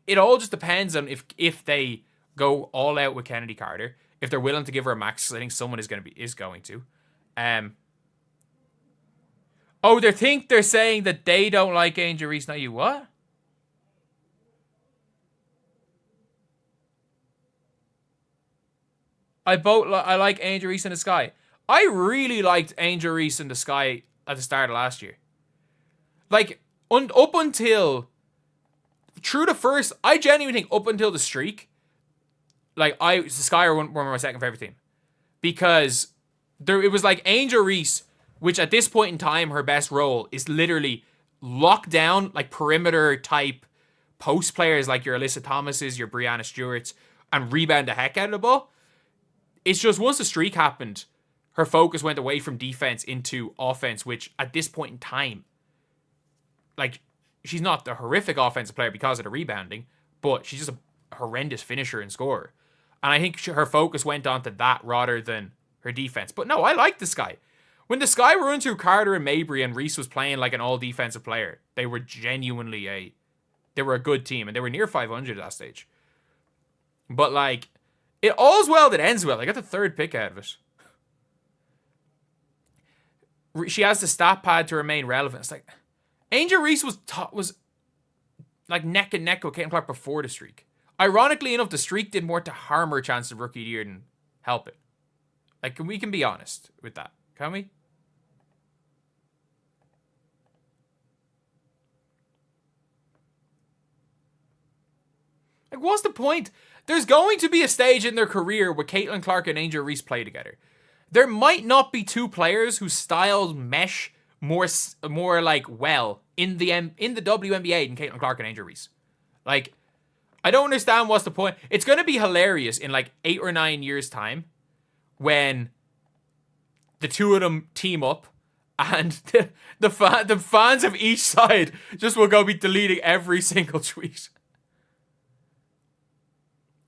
It all just depends on if they go all out with Kennedy Carter. If they're willing to give her a max, I think someone is going to. Oh, they're saying that they don't like Angel Reese. Now you what? I like Angel Reese in the Sky. I really liked Angel Reese in the Sky at the start of last year. Like, up until through the first, I genuinely think up until the streak, like, the Sky were my second favorite team. Because it was like Angel Reese, which at this point in time, her best role is literally lock down, like, perimeter type post players like your Alyssa Thomases, your Breanna Stewarts, and rebound the heck out of the ball. It's just once the streak happened, her focus went away from defense into offense, which at this point in time, like, she's not the horrific offensive player because of the rebounding, but she's just a horrendous finisher and scorer. And I think her focus went on to that rather than her defense. But no, I like the Sky. When the Sky were into Carter and Mabry and Reese was playing like an all-defensive player, they were genuinely a good team, and they were near 500 at that stage. But, like, it all's well that ends well. I got the third pick out of it. She has the stat pad to remain relevant. It's like, Angel Reese was like neck and neck with Caitlin Clark before the streak. Ironically enough, the streak did more to harm her chance of rookie of the year than help it. Like, we can be honest with that, can we? Like, what's the point? There's going to be a stage in their career where Caitlin Clark and Angel Reese play together. There might not be two players whose styles mesh more like well in the WNBA than Caitlin Clark and Angel Reese. Like, I don't understand what's the point. It's going to be hilarious in like 8 or 9 years' time when the two of them team up and the fans of each side just will go be deleting every single tweet.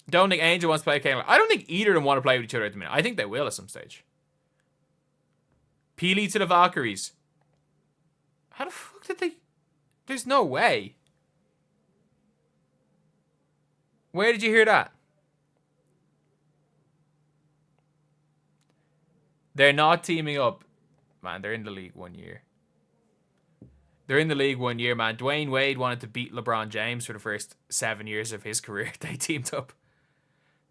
Don't think Angel wants to play Caitlin. I don't think either of them want to play with each other at the minute. I think they will at some stage. Peely to the Valkyries. How the fuck did they... There's no way. Where did you hear that? They're not teaming up. Man, they're in the league 1 year. They're in the league 1 year, man. Dwayne Wade wanted to beat LeBron James for the first 7 years of his career. They teamed up.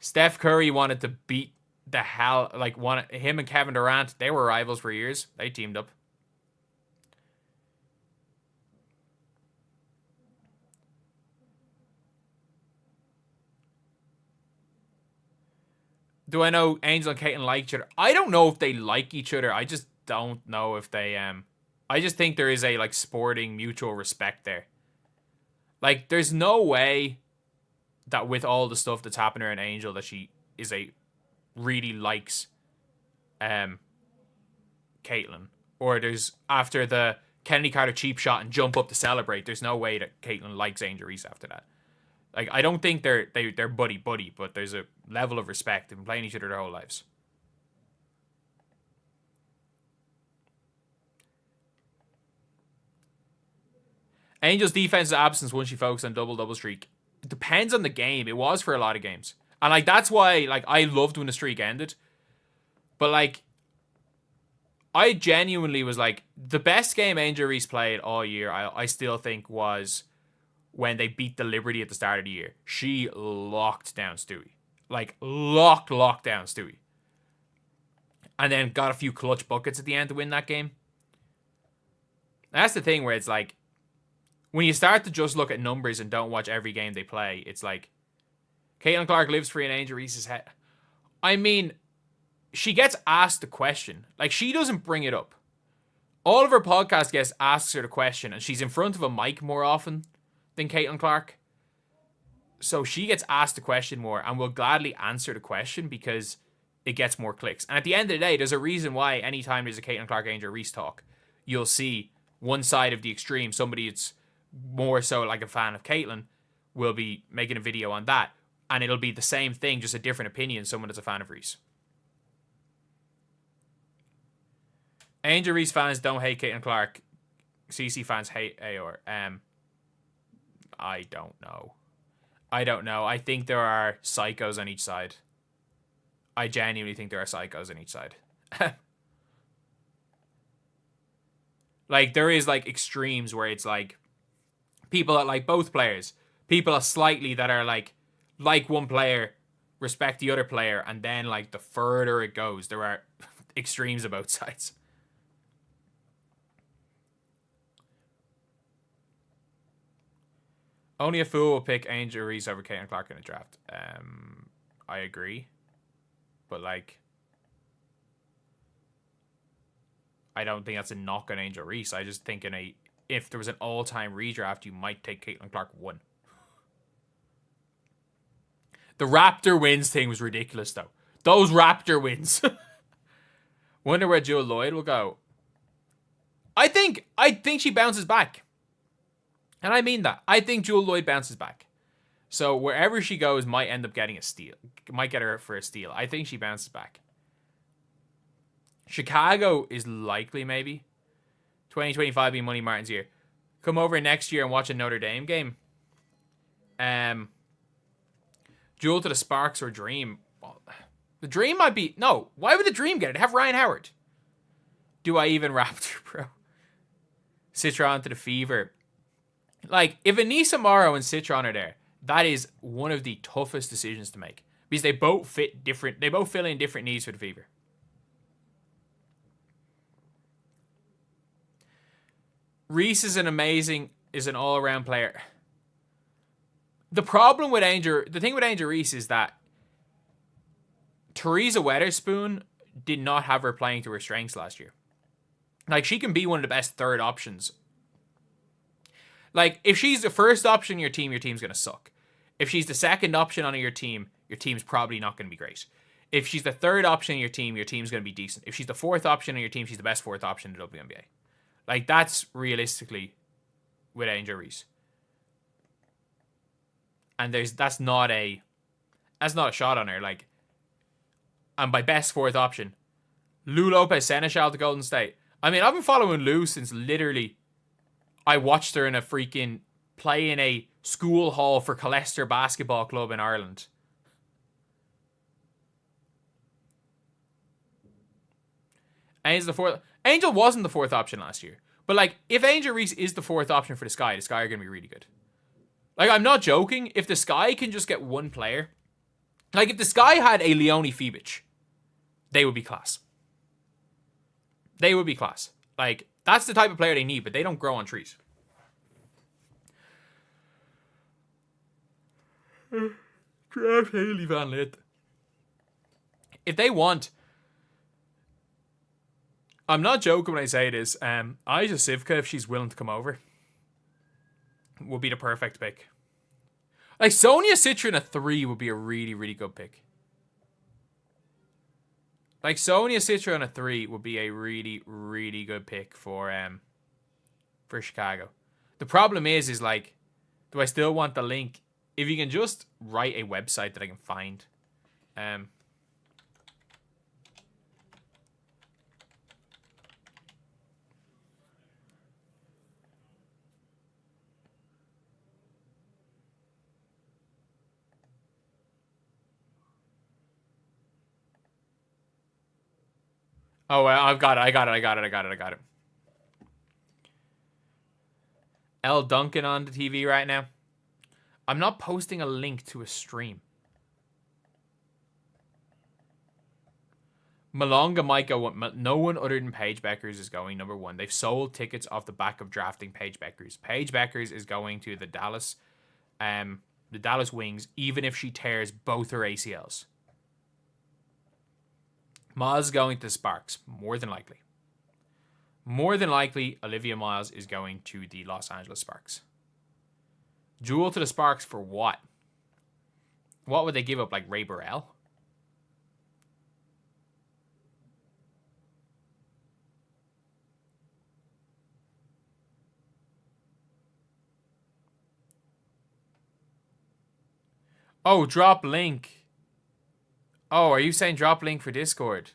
Steph Curry wanted to beat the hell... Like, him and Kevin Durant, they were rivals for years. They teamed up. Do I know Angel and Caitlin like each other? I don't know if they like each other. I just don't know if they... I just think there is a, like, sporting mutual respect there. Like, there's no way that with all the stuff that's happening around Angel that she really likes Caitlin. or there's after the Kennedy Carter cheap shot and jump up to celebrate. There's no way that Caitlin likes Angel Reese after that. Like, I don't think they're buddy, but there's a level of respect. They've been playing each other their whole lives. Angel's defensive absence once she focused on double streak. It depends on the game. It was for a lot of games. And, like, that's why, like, I loved when the streak ended. But, like, I genuinely was like, the best game Angel Reese played all year, I still think, was when they beat the Liberty at the start of the year. She locked down Stewie. Like, locked down Stewie. And then got a few clutch buckets at the end to win that game. And that's the thing where it's like, when you start to just look at numbers and don't watch every game they play, it's like, Caitlin Clark lives free in Angel Reese's head. I mean, she gets asked the question. Like, she doesn't bring it up. All of her podcast guests asks her the question, and she's in front of a mic more often than Caitlin Clark. So she gets asked the question more and will gladly answer the question because it gets more clicks. And at the end of the day, there's a reason why anytime there's a Caitlin Clark Angel Reese talk, you'll see one side of the extreme, somebody that's more so like a fan of Caitlin will be making a video on that. And it'll be the same thing, just a different opinion, someone that's a fan of Reese. Angel Reese fans don't hate Caitlin Clark. CC fans hate AOR. I don't know. I think there are psychos on each side. I genuinely think there are psychos on each side. Like, there is, like, extremes where it's, like, people that like both players. People slightly that are, like one player, respect the other player. And then, like, the further it goes, there are extremes of both sides. Only a fool will pick Angel Reese over Caitlin Clark in a draft. I agree. But, like, I don't think that's a knock on Angel Reese. I just think if there was an all-time redraft, you might take Caitlin Clark 1. The Raptor wins thing was ridiculous, though. Those Raptor wins. Wonder where Jewel Lloyd will go. I think she bounces back. And I mean that. I think Jewel Lloyd bounces back. So wherever she goes might end up getting a steal. Might get her for a steal. I think she bounces back. Chicago is likely, maybe. 2025 being Money Martin's year. Come over next year and watch a Notre Dame game. Jewel to the Sparks or Dream. Well, the Dream might be... No, why would the Dream get it? Have Ryan Howard. Do I even Raptor, bro? Citron to the Fever. Like, if Anissa Morrow and Citron are there, that is one of the toughest decisions to make. Because they both fit different... They both fill in different needs for the Fever. Reese is an all-around player. The thing with Angel Reese is that Teresa Weatherspoon did not have her playing to her strengths last year. Like, she can be one of the best third options. Like, if she's the first option in your team's going to suck. If she's the second option on your team's probably not going to be great. If she's the third option in your team's going to be decent. If she's the fourth option on your team, she's the best fourth option in the WNBA. Like, that's realistically with Angel Reese. And that's not a shot on her. Like, and by best fourth option, Lou Lopez Seneschal to Golden State. I mean, I've been following Lou since literally I watched her in a freaking play in a school hall for Colester Basketball Club in Ireland. Angel wasn't the fourth option last year. But, like, if Angel Reese is the fourth option for the Sky are going to be really good. Like, I'm not joking. If the Sky can just get one player... Like, if the Sky had a Leonie Fibic, they would be class. They would be class. Like, that's the type of player they need, but they don't grow on trees. Draft Haley Van Lith. If they want... I'm not joking when I say this. Isa Sivka, if she's willing to come over, would be the perfect pick. Like, Sonia Citron at 3 would be a really, really good pick. Like, Sonia Citro on a 3 would be a really, really good pick for Chicago. The problem is like, do I still want the link? If you can just write a website that I can find. Oh, I've got it. I got it. L. Duncan on the TV right now. I'm not posting a link to a stream. Malonga might go. No one other than Paige Beckers is going number 1. They've sold tickets off the back of drafting Paige Beckers. Paige Beckers is going to the Dallas Wings, even if she tears both her ACLs. Miles is going to the Sparks, more than likely. More than likely, Olivia Miles is going to the Los Angeles Sparks. Jewel to the Sparks for what? What would they give up, like Ray Burrell? Oh, drop link. Oh, are you saying drop link for Discord?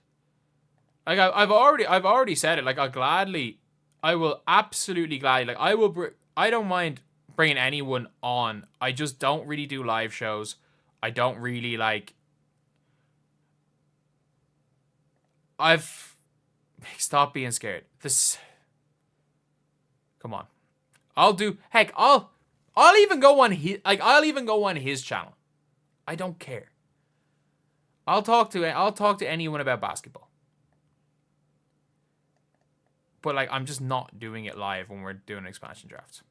Like, I've already said it. Like, I will absolutely gladly, like, I don't mind bringing anyone on. I just don't really do live shows. I don't really, like, stop being scared. Come on. I'll even go on his channel. I don't care. I'll talk to anyone about basketball. But, like, I'm just not doing it live when we're doing expansion drafts.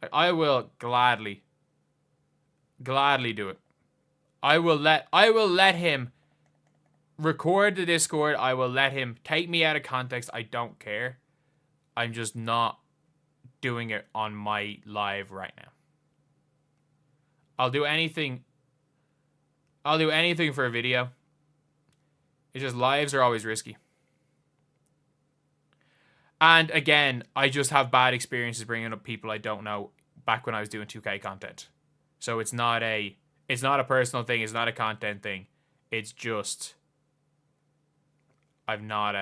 Like, I will gladly do it. I will let him record the Discord. I will let him take me out of context. I don't care. I'm just not doing it on my live right now. I'll do anything for a video. It's just lives are always risky. And again, I just have bad experiences bringing up people I don't know back when I was doing 2K content. So it's not a personal thing. It's not a content thing. It's just it's not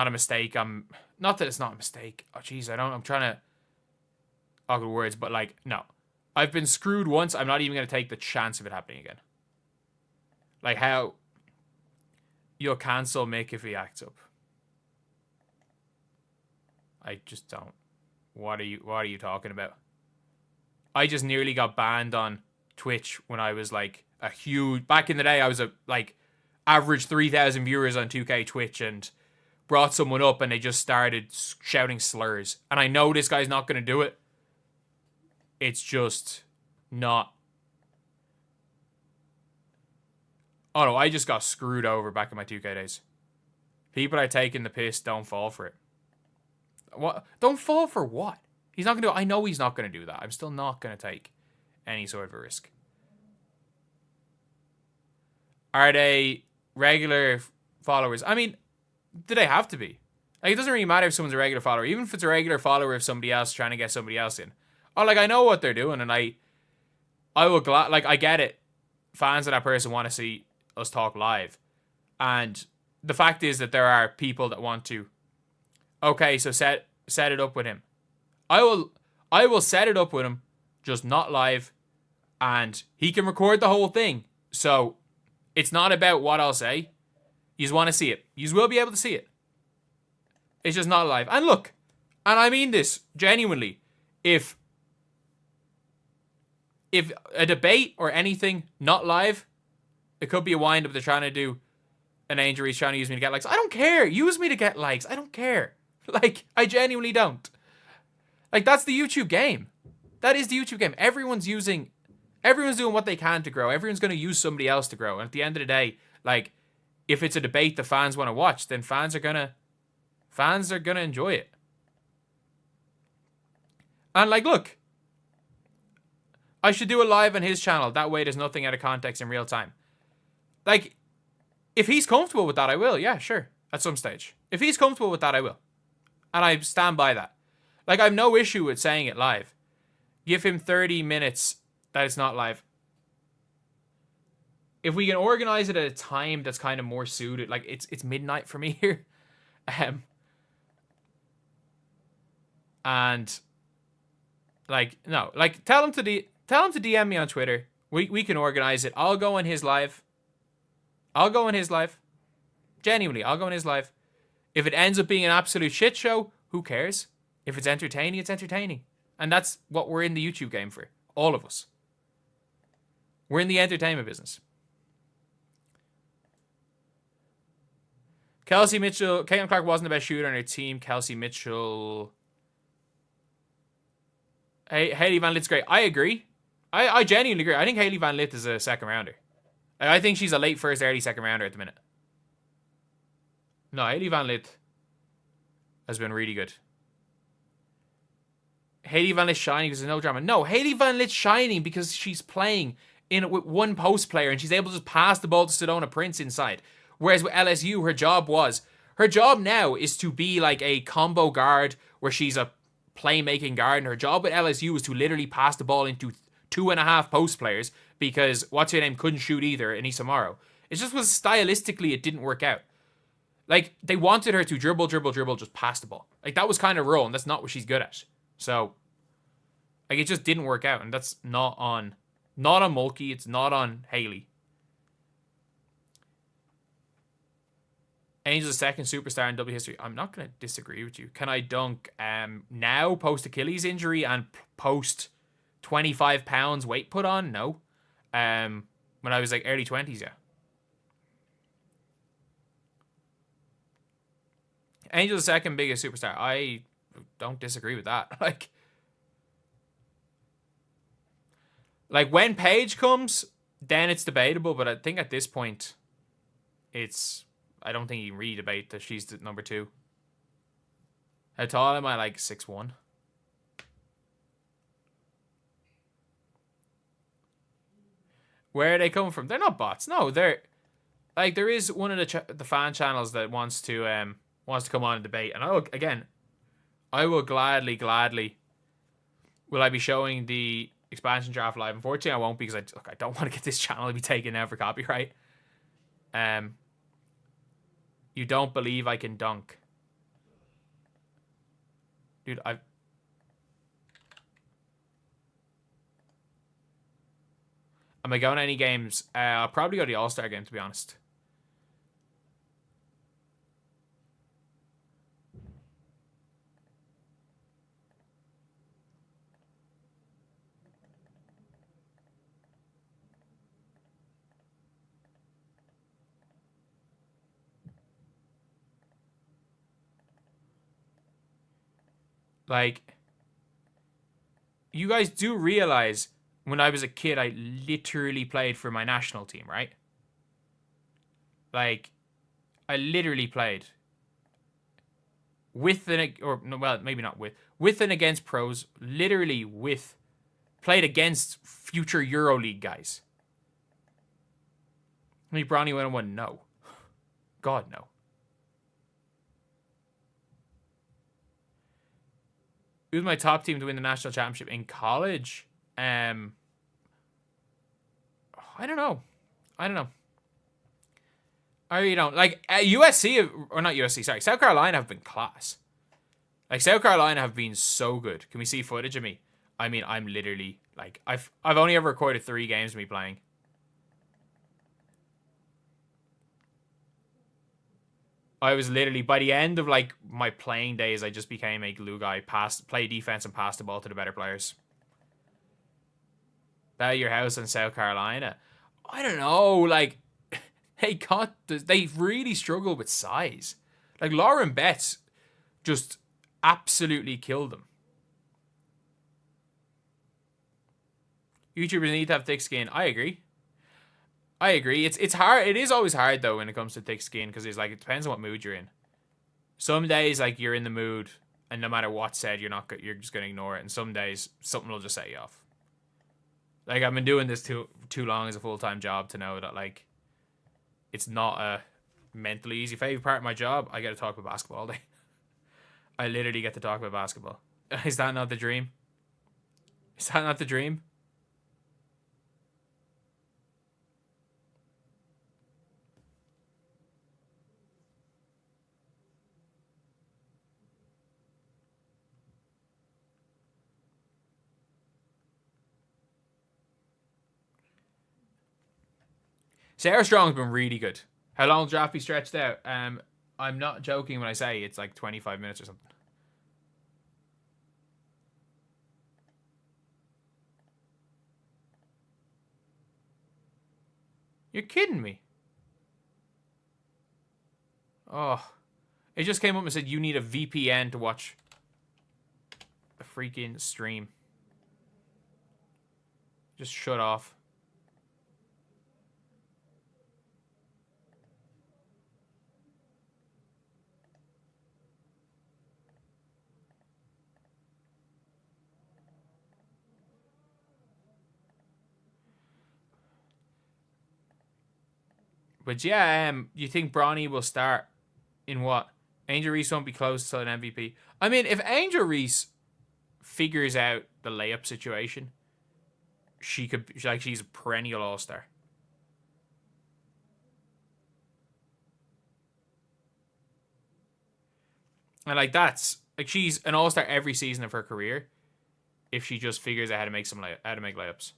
a mistake. Not that it's not a mistake. Oh, jeez, I'm trying to awkward words, but like, no. I've been screwed once. I'm not even going to take the chance of it happening again. Like how you'll cancel Mick if he acts up. I just don't. What are you talking about? I just nearly got banned on Twitch when I was like a huge... Back in the day, I was average 3,000 viewers on 2K Twitch and brought someone up and they just started shouting slurs. And I know this guy's not going to do it. It's just not... Oh no, I just got screwed over back in my 2K days. People are taking the piss, don't fall for it. What? Don't fall for what? He's not going to... I know he's not going to do that. I'm still not going to take any sort of a risk. Are they regular followers? I mean, do they have to be? Like, it doesn't really matter if someone's a regular follower. Even if it's a regular follower of somebody else trying to get somebody else in. Oh, like, I know what they're doing, and I will... Like, I get it. Fans of that person want to see us talk live. And the fact is that there are people that want to... Okay, so set it up with him. I will set it up with him, just not live, and he can record the whole thing. So it's not about what I'll say. You want to see it. You will be able to see it. It's just not live. And look, and I mean this genuinely, if a debate or anything not live, it could be a wind up. They're trying to do an Angel Reese trying to use me to get likes. I don't care. Use me to get likes. I don't care. Like, I genuinely don't. Like, that's the YouTube game. That is the YouTube game. Everyone's doing what they can to grow. Everyone's going to use somebody else to grow. And at the end of the day, like, if it's a debate the fans want to watch, then fans are gonna enjoy it. And like, look, I should do a live on his channel. That way there's nothing out of context in real time. Like, if he's comfortable with that, I will. Yeah, sure. At some stage. If he's comfortable with that, I will. And I stand by that. Like, I have no issue with saying it live. Give him 30 minutes that it's not live. If we can organize it at a time that's kind of more suited, like it's midnight for me here. And like, no, like tell him to DM me on Twitter. We can organize it. I'll go on his live. Genuinely, I'll go on his live. If it ends up being an absolute shit show, who cares? If it's entertaining, it's entertaining. And that's what we're in the YouTube game for. All of us. We're in the entertainment business. Kelsey Mitchell, Caitlin Clark wasn't the best shooter on her team. Kelsey Mitchell. Hey, Hailey Van Lit's great. I agree. I genuinely agree. I think Hailey Van Lit is a second rounder. I think she's a late first, early second rounder at the minute. No, Hailey Van Lit has been really good. Hailey Van Lit shining because there's no drama. No, Hailey Van Lit shining because she's playing in with one post player and she's able to just pass the ball to Sedona Prince inside. Whereas with LSU, her job now is to be like a combo guard where she's a playmaking guard. And her job with LSU is to literally pass the ball into 2.5 post players because what's her name couldn't shoot either, Anissa Morrow. It just was stylistically, it didn't work out. Like, they wanted her to dribble, just pass the ball. Like, that was kind of her role, and that's not what she's good at. So, like, it just didn't work out, and that's not on Mulkey, it's not on Hailey. Angel's the second superstar in W history. I'm not going to disagree with you. Can I dunk now, post Achilles injury, and post 25 pounds weight put on? No. When I was like early 20s, yeah. Angel's the second biggest superstar. I don't disagree with that. Like when Paige comes, then it's debatable. But I think at this point, I don't think you can really debate that she's the number 2. How tall am I? Like 6'1". Where are they coming from? They're not bots. No, they're like there is one of the fan channels that wants to come on and debate, and I will gladly. Will I be showing the expansion draft live? Unfortunately, I won't because I don't want to get this channel to be taken out for copyright. You don't believe I can dunk, dude? Am I going to any games? I'll probably go to the All-Star game, to be honest. Like, you guys do realize when I was a kid, I literally played for my national team, right? Like, I literally played with maybe not with and against pros, literally played against future EuroLeague guys. Me, Bronny 1-on-1, no. God, no. Who's my top team to win the national championship in college? I don't know. I really don't. Like, USC, or not USC, sorry. South Carolina have been class. Like, South Carolina have been so good. Can we see footage of me? I mean, I'm literally, like, I've only ever recorded 3 games of me playing. I was literally, by the end of, like, my playing days, I just became a glue guy. Play defense and pass the ball to the better players. About your house in South Carolina. I don't know, like, they really struggle with size. Like, Lauren Betts just absolutely killed them. YouTubers need to have thick skin. I agree. It's hard. It is always hard though when it comes to thick skin because it's like it depends on what mood you're in. Some days like you're in the mood and no matter what's said, you're just gonna ignore it. And some days something will just set you off. Like, I've been doing this too long as a full-time job to know that, like, it's not a mentally easy. Favorite part of my job, I get to talk about basketball all day. I literally get to talk about basketball. Is that not the dream? Is that not the dream? Sarah Strong's been really good. How long will the draft be stretched out? I'm not joking when I say it's like 25 minutes or something. You're kidding me. Oh. It just came up and said you need a VPN to watch a freaking stream. Just shut off. But yeah, you think Bronny will start in what? Angel Reese won't be close to an MVP. I mean, if Angel Reese figures out the layup situation, she could, like, she's a perennial all-star. And like, that's like, she's an all-star every season of her career if she just figures out how to make layups.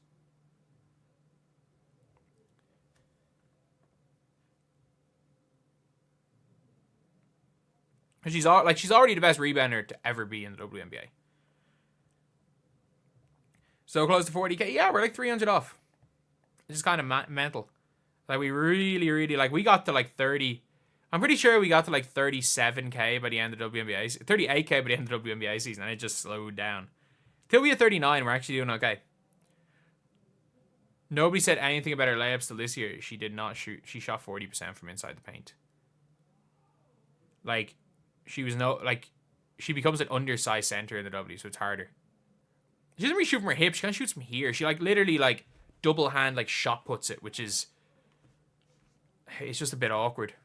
She's already the best rebounder to ever be in the WNBA. So close to 40k. Yeah, we're like 300 off. It's just kind of mental. Like, we really, like, we got to like 30. I'm pretty sure we got to like 37k by the end of the WNBA. 38k by the end of the WNBA season, and it just slowed down. Till we hit 39, we're actually doing okay. Nobody said anything about her layups till this year. She did not shoot. She shot 40% from inside the paint. Like, she becomes an undersized center in the W, so it's harder. She doesn't really shoot from her hips. She kind of shoots from here. She like literally like double hand like shot puts it, which is, it's just a bit awkward.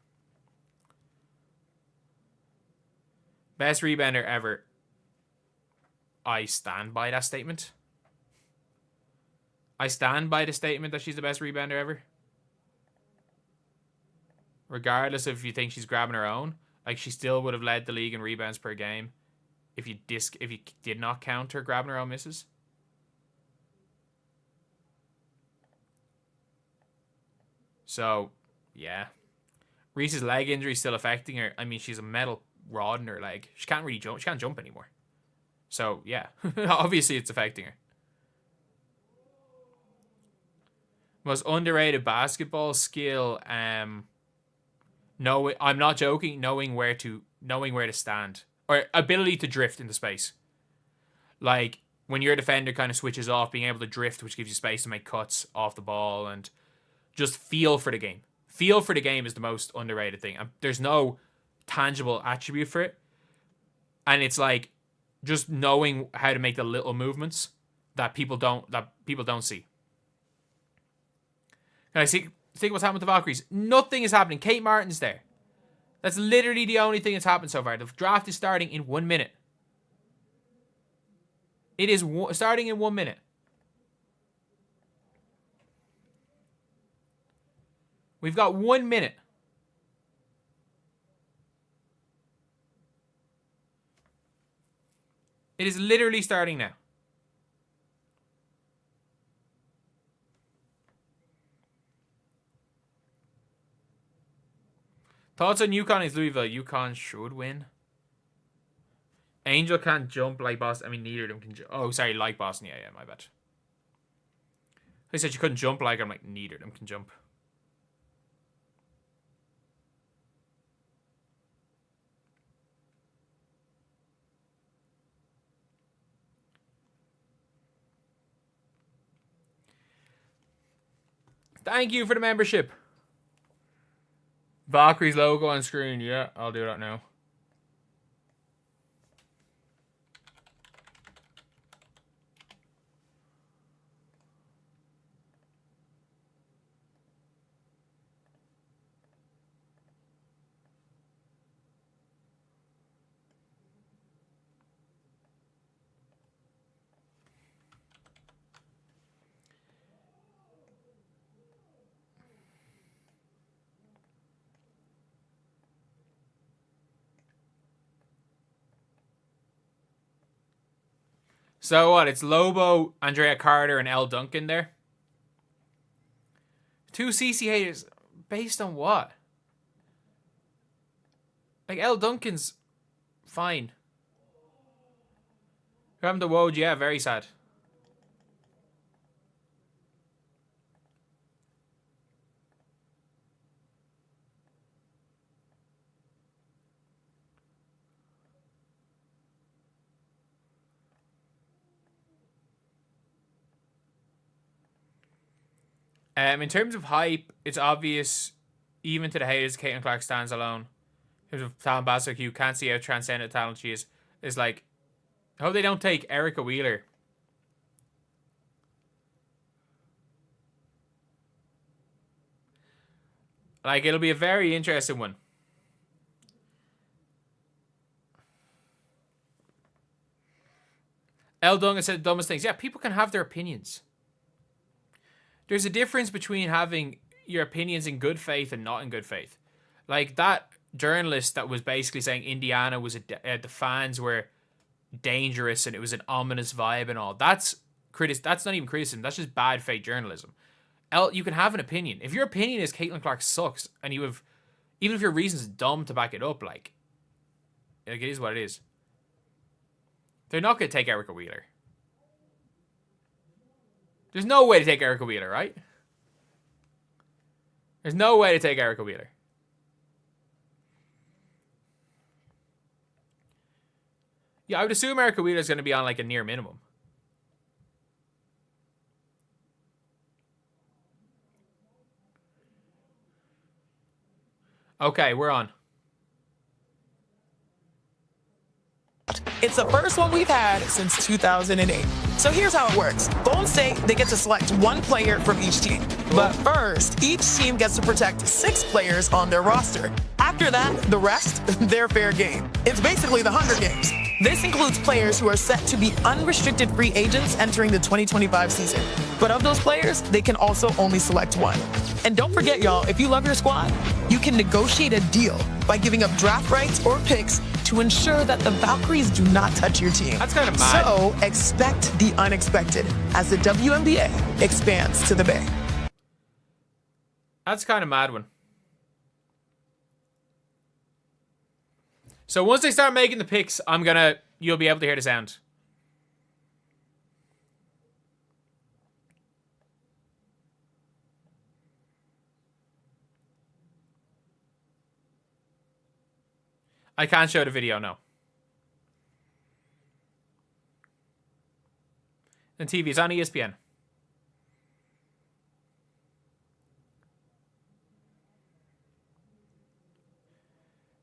Best rebounder ever. I stand by that statement. I stand by the statement that she's the best rebounder ever. Regardless of if you think she's grabbing her own. Like, she still would have led the league in rebounds per game if you did not count her grabbing her own misses. So, yeah. Reese's leg injury is still affecting her. I mean, she's a metal rod in her leg. She can't really jump. She can't jump anymore. So, yeah. Obviously, it's affecting her. Most underrated basketball skill, no, I'm not joking. Knowing where to stand, or ability to drift into space. Like, when your defender kind of switches off, being able to drift, which gives you space to make cuts off the ball, and just feel for the game. Feel for the game is the most underrated thing. There's no tangible attribute for it, and it's like just knowing how to make the little movements that people don't see. Can I see? Think what's happened with the Valkyries. Nothing is happening. Kate Martin's there. That's literally the only thing that's happened so far. The draft is starting in 1 minute. It is starting in 1 minute. We've got 1 minute. It is literally starting now. Thoughts on UConn is Louisville. UConn should win. Angel can't jump like Boston. I mean, neither of them can jump. Oh, sorry, like Boston. Yeah, my bad. I said you couldn't jump like I'm like, neither of them can jump. Thank you for the membership. Valkyrie's logo on screen. Yeah, I'll do that now. So what? It's Lobo, Andrea Carter, and Elle Duncan there. 2 CC haters. Based on what? Like, Elle Duncan's fine. Who happened to Woj? Yeah, very sad. In terms of hype, it's obvious, even to the haters, Caitlin Clark stands alone. In terms of talent bastard, you can't see how transcendent talent she is like, I hope they don't take Erica Wheeler. Like, it'll be a very interesting one. Elle Duncan said the dumbest things. Yeah, people can have their opinions. There's a difference between having your opinions in good faith and not in good faith. Like that journalist that was basically saying Indiana was the fans were dangerous and it was an ominous vibe and all. That's not even criticism. That's just bad faith journalism. You can have an opinion. If your opinion is Caitlin Clark sucks and you have, even if your reason's dumb to back it up, like it is what it is. They're not going to take Erica Wheeler. There's no way to take Erica Wheeler, right? There's no way to take Erica Wheeler. Yeah, I would assume Erica Wheeler is going to be on like a near minimum. Okay, we're on. It's the first one we've had since 2008. So here's how it works. Golden State, they get to select one player from each team. But first, each team gets to protect 6 players on their roster. After that, the rest, they're fair game. It's basically the Hunger Games. This includes players who are set to be unrestricted free agents entering the 2025 season. But of those players, they can also only select one. And don't forget, y'all, if you love your squad, you can negotiate a deal by giving up draft rights or picks to ensure that the Valkyries do not touch your team. That's kind of mad. So expect the unexpected as the WNBA expands to the Bay. That's kind of mad one. So once they start making the picks, you'll be able to hear the sound. I can't show the video, no. The TV is on ESPN.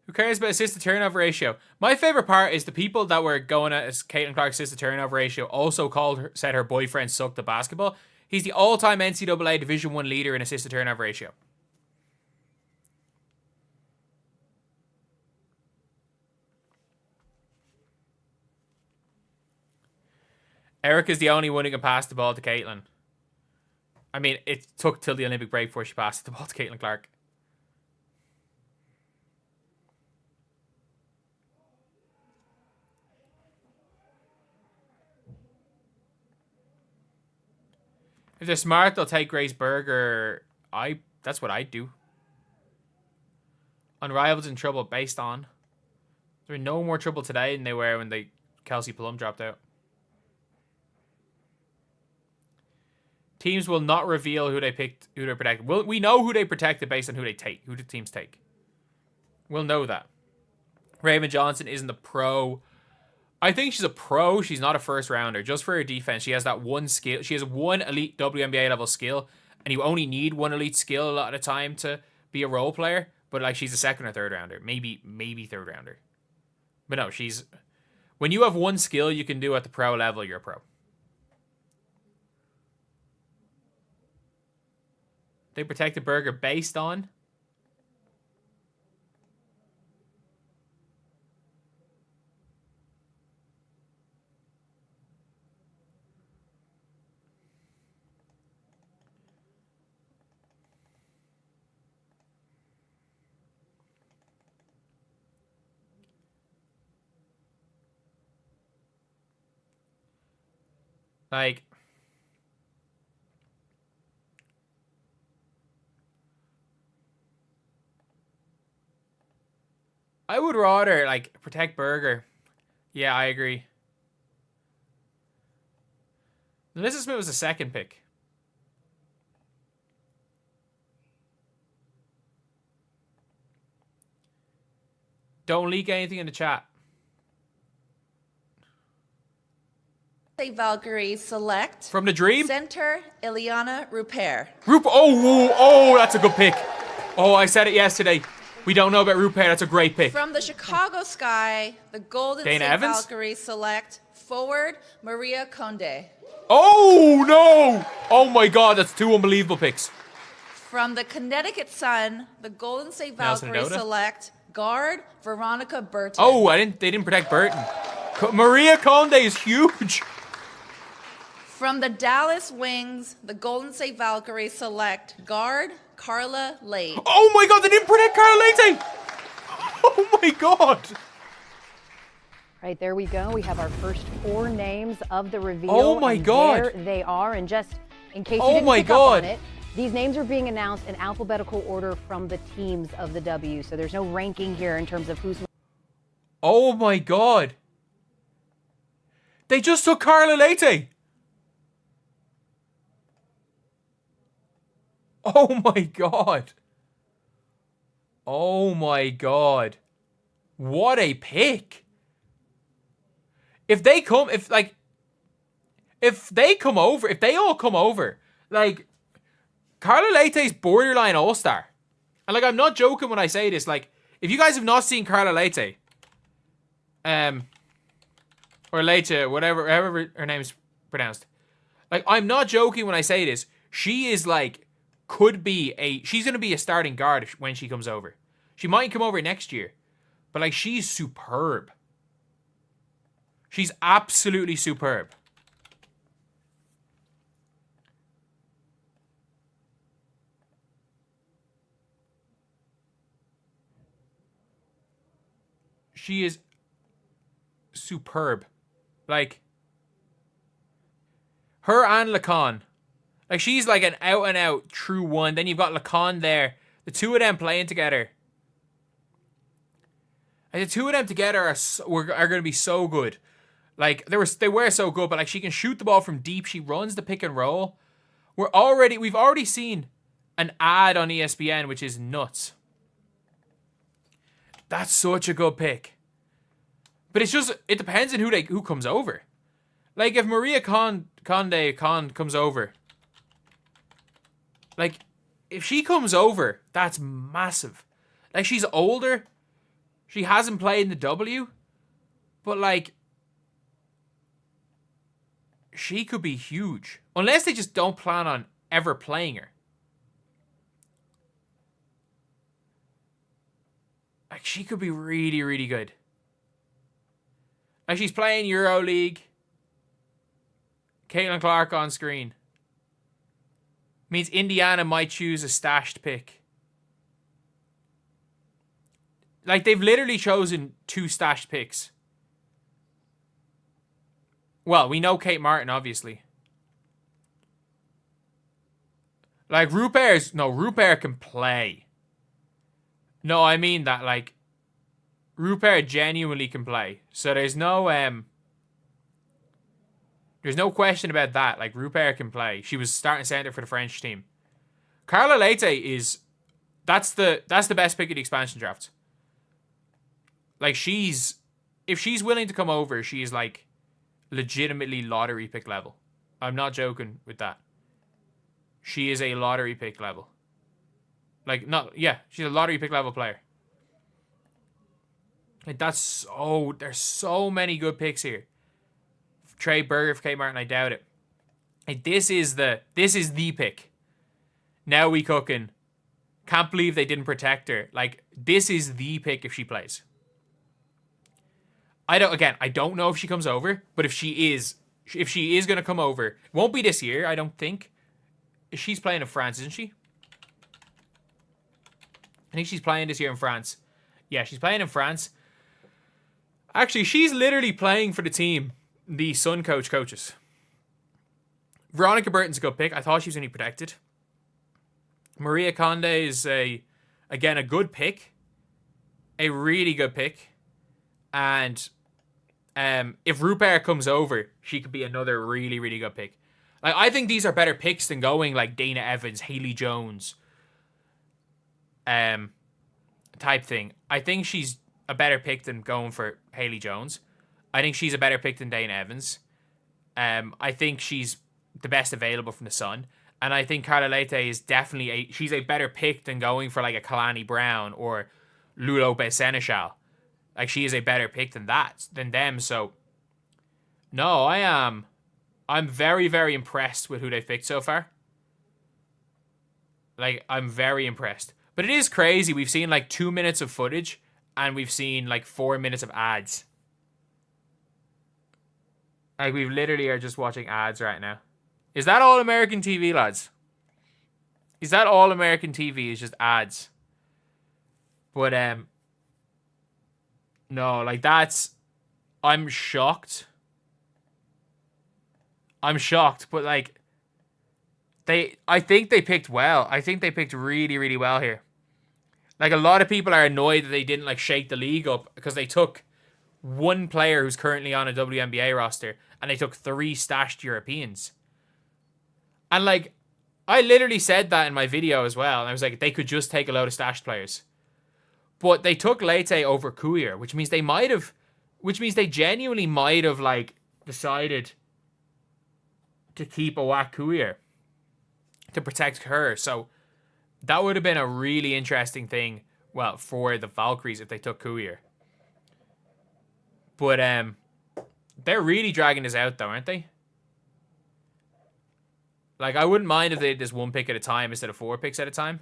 Who cares about assist to turnover ratio? My favorite part is the people that were going at Caitlin Clark's assist to turnover ratio also said her boyfriend sucked at basketball. He's the all-time NCAA Division I leader in assist to turnover ratio. Erica's the only one who can pass the ball to Caitlin. I mean, it took till the Olympic break before she passed the ball to Caitlin Clark. If they're smart, they'll take Grace Berger. That's what I'd do. Unrivals in trouble based on. They're in no more trouble today than they were when Kelsey Plum dropped out. Teams will not reveal who they picked, who they protected. We know who they protected based on who the teams take. We'll know that. Raven Johnson isn't a pro. I think she's a pro. She's not a first rounder. Just for her defense, she has that one skill. She has one elite WNBA level skill, and you only need one elite skill a lot of the time to be a role player. But like, she's a second or third rounder, maybe third rounder. But no, when you have one skill you can do at the pro level, you're a pro. They protected Berger based on. Like, I would rather, like, protect Berger. Yeah, I agree. Melissa Smith was the second pick. Don't leak anything in the chat. STATE Valkyries select From the Dream? center Ileana Rupert. Oh, that's a good pick. Oh, I said it yesterday. We don't know about Rupert. That's a great pick. From the Chicago Sky, the Golden Dana State Evans? Valkyries select forward Maria Conde. Oh, no. Oh, my God. That's two unbelievable picks. From the Connecticut Sun, the Golden State Nelson Valkyries Dota? select guard Veronica Burton. Oh, they didn't protect Burton. Maria Conde is huge. From the Dallas Wings, the Golden State Valkyries select guard Carla Lade. Oh, my God. They didn't protect Carla Lade. Oh, my God. Right, there we go. We have our first 4 names of the reveal. Oh, my God. There they are. And just in case you Oh, didn't my pick up God. on it, these names are being announced in alphabetical order from the teams of the W. So there's no ranking here in terms of who's... Oh, my God. They just took Carla Lade. Oh, my God. Oh, my God. What a pick. If they all come over, like, Carla Leite's borderline all-star. And, like, I'm not joking when I say this. Like, if you guys have not seen Carla Leite, or Leite, however her name's pronounced. Like, I'm not joking when I say this. She is, like, she's going to be a starting guard when she comes over. She might come over next year. But, like, she's superb. She's absolutely superb. She is superb. Like, her and Lacan. Like, she's like an out-and-out true one. Then you've got Lacan there. The two of them playing together. And the two of them together are going to be so good. Like, they were so good, but like, she can shoot the ball from deep. She runs the pick and roll. We've already seen an ad on ESPN, which is nuts. That's such a good pick. But it depends on who comes over. Like, if Maria Conde comes over, like, if she comes over, that's massive. Like, she's older. She hasn't played in the W. But, like, she could be huge. Unless they just don't plan on ever playing her. Like, she could be really, really good. Like, she's playing EuroLeague. Caitlin Clark on screen. Means Indiana might choose a stashed pick. Like, they've literally chosen 2 stashed picks. Well, we know Kate Martin, obviously. Like, Rupert can play. No, I mean that, like, Rupert genuinely can play. So there's no question about that. Like, Rupert can play. She was starting center for the French team. Carla Leite that's the best pick of the expansion draft. Like, if she's willing to come over, she is, like, legitimately lottery pick level. I'm not joking with that. She is a lottery pick level. Like, she's a lottery pick level player. Like, there's so many good picks here. Trey Berger for Kate Martin, I doubt it. Like, this is the pick. Now we cooking. Can't believe they didn't protect her. Like, this is the pick if she plays. I don't know if she comes over, but if she is going to come over, it won't be this year, I don't think. She's playing in France, isn't she? I think she's playing this year in France. Yeah, she's playing in France. Actually, she's literally playing for the team the Sun coaches. Veronica Burton's a good pick. I thought she was going to be protected. Maria Conde is again a good pick, a really good pick, and if Rupert comes over, she could be another really, really good pick. Like, I think these are better picks than going like Dana Evans, Haley Jones, type thing. I think she's a better pick than going for Haley Jones. I think she's a better pick than Dana Evans. I think she's the best available from the Sun. And I think Carla Leite is definitely she's a better pick than going for like a Kalani Brown or Lulope Seneschal. Like, she is a better pick than them. So, no, I'm very, very impressed with who they've picked so far. Like, I'm very impressed. But it is crazy. We've seen like 2 minutes of footage and we've seen like 4 minutes of ads. Like, we literally are just watching ads right now. Is that all American TV, lads? Is that all American TV? Is just ads? But, no, like, I'm shocked. I'm shocked, but, like, I think they picked well. I think they picked really, really well here. Like, a lot of people are annoyed that they didn't, like, shake the league up because they took one player who's currently on a WNBA roster and they took 3 stashed Europeans. And, like, I literally said that in my video as well. And I was like, they could just take a load of stashed players. But they took Leite over Couillard, which means they genuinely might have, like, decided to keep Awak Couillard to protect her. So that would have been a really interesting thing, well, for the Valkyries if they took Couillard. But they're really dragging this out, though, aren't they? Like, I wouldn't mind if they did this 1 pick at a time instead of 4 picks at a time.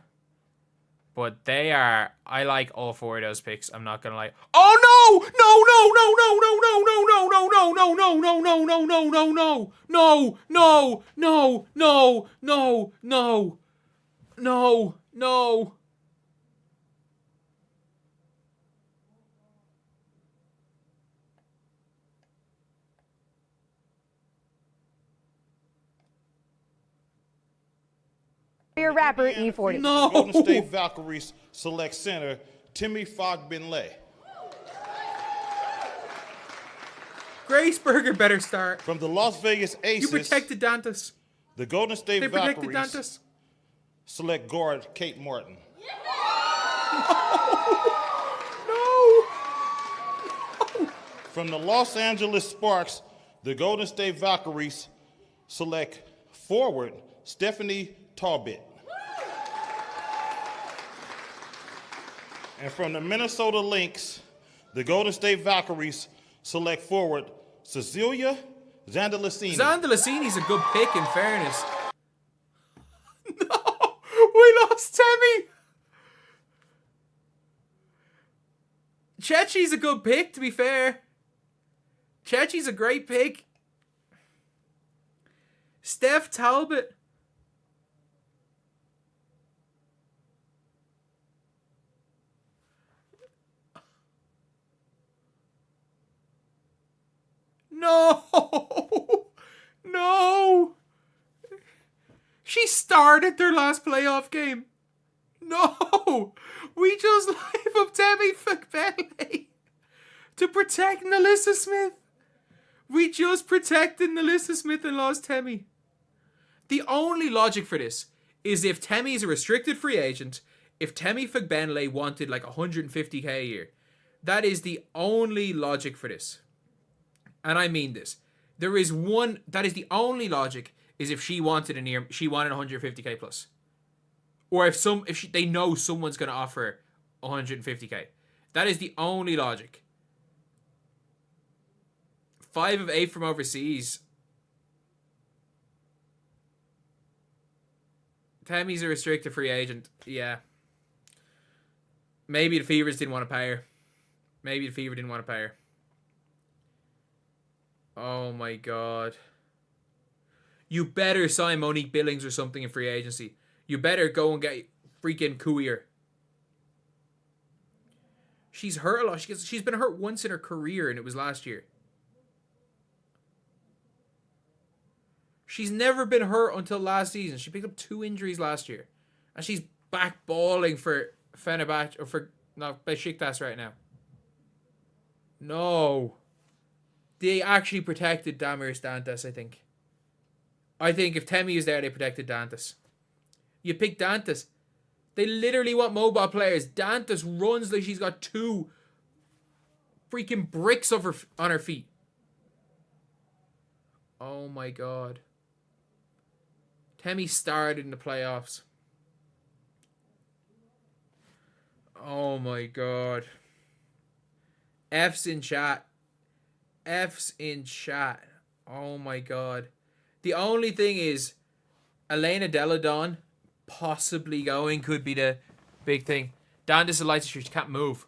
But I like all 4 of those picks. I'm not gonna lie. Oh no! No! Your rapper E40. No! Golden State Valkyries select center Timmy Fogbenlay. Grace Berger better start. From the Las Vegas Aces, You protected Dantas. the Golden State They protected Valkyries Dantas. select guard Kate Martin. No! From the Los Angeles Sparks, the Golden State Valkyries select forward Stephanie Talbot. And from the Minnesota Lynx, the Golden State Valkyries select forward Cecilia Zandalicini. Zandalicini's a good pick, in fairness. No! We lost Temi! Chechi's a good pick, to be fair. Chechi's a great pick. Steph Talbot. No! No! She started their last playoff game. No! We just live up Demi Fakbele to protect Nalissa Smith. We just protected Nalissa Smith and lost Temi. The only logic for this is if Temi is a restricted free agent, if Temi Fakbenle wanted like 150k a year. That is the only logic for this. And I mean this. There is one, that is the only logic, is if she wanted 150k plus. Or if they know someone's going to offer 150k. That is the only logic. 5 of 8 from overseas. Temi's a restricted free agent. Yeah. Maybe the Fevers didn't want to pay her. Maybe the Fever didn't want to pay her. Oh my god. You better sign Monique Billings or something in free agency. You better go and get freaking Couillard. She's hurt a lot. She's been hurt once in her career, and it was last year. She's never been hurt until last season. She picked up 2 injuries last year. And she's back balling for Fenerbahce, or for, no, Besiktas right now. No. They actually protected Damiris Dantas, I think. I think if Temi was there, they protected Dantas. You pick Dantas. They literally want mobile players. Dantas runs like she's got 2 freaking bricks of her on her feet. Oh my god. Temi started in the playoffs. Oh my god. F's in chat. F's in chat. Oh my god. The only thing is, Elena Deladon possibly going could be the big thing. Dantas is a lighter shoe. She can't move.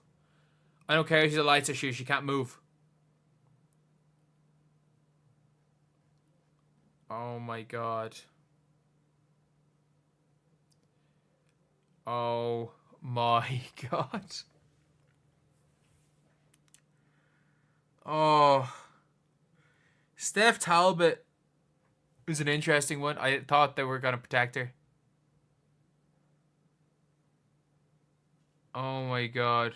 I don't care if she's a lighter shoe. She can't move. Oh my god. Oh my god. Oh. Steph Talbot is an interesting one. I thought they were going to protect her. Oh my god.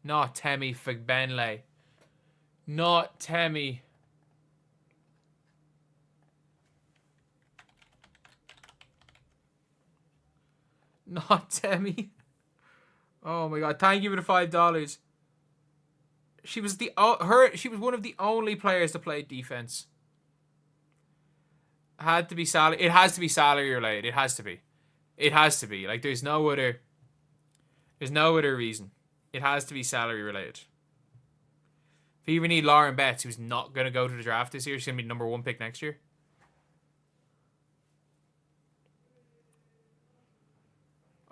Not Temi Fagbenle. Not Temi. Not Temi. Oh my god. Thank you for the $5. She was she was one of the only players to play defense. Had to be salary. It has to be salary related. It has to be. It has to be. Like there's no other reason. It has to be salary related. If you even need Lauren Betts, who's not going to go to the draft this year, she's going to be number 1 pick next year.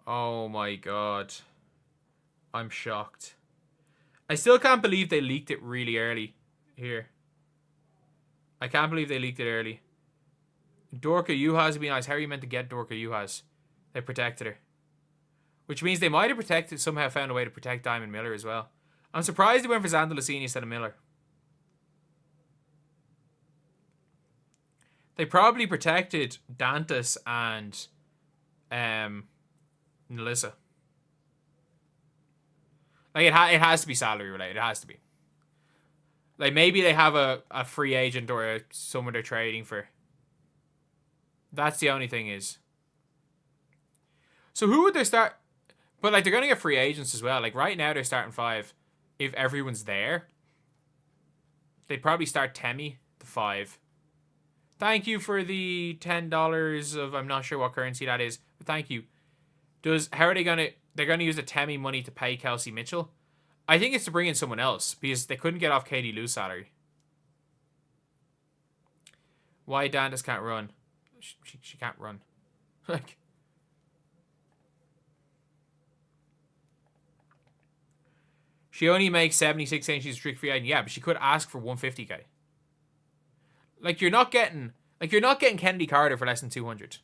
Oh my god. I'm shocked. I still can't believe they leaked it really early here. I can't believe they leaked it early. Dorka Juhas would be nice. How are you meant to get Dorka Juhas? They protected her. Which means they might have somehow found a way to protect Diamond Miller as well. I'm surprised they went for Xander Lasini instead of Miller. They probably protected Dantas and Nalissa. Like it has to be salary related. It has to be. Like maybe they have a free agent or someone they're trading for. That's the only thing is. So who would they start? But like they're gonna get free agents as well. Like right now they're starting 5. If everyone's there, they'd probably start Temi the 5. Thank you for the $10 of I'm not sure what currency that is, but thank you. How are they gonna? They're gonna use the Temi money to pay Kelsey Mitchell. I think it's to bring in someone else because they couldn't get off Katie Lou's salary. Why Dantas can't run? She can't run. Like. She only makes 76 saying she's a strict free agent. Yeah, but she could ask for 150k. Like you're not getting Kennedy Carter for less than 200.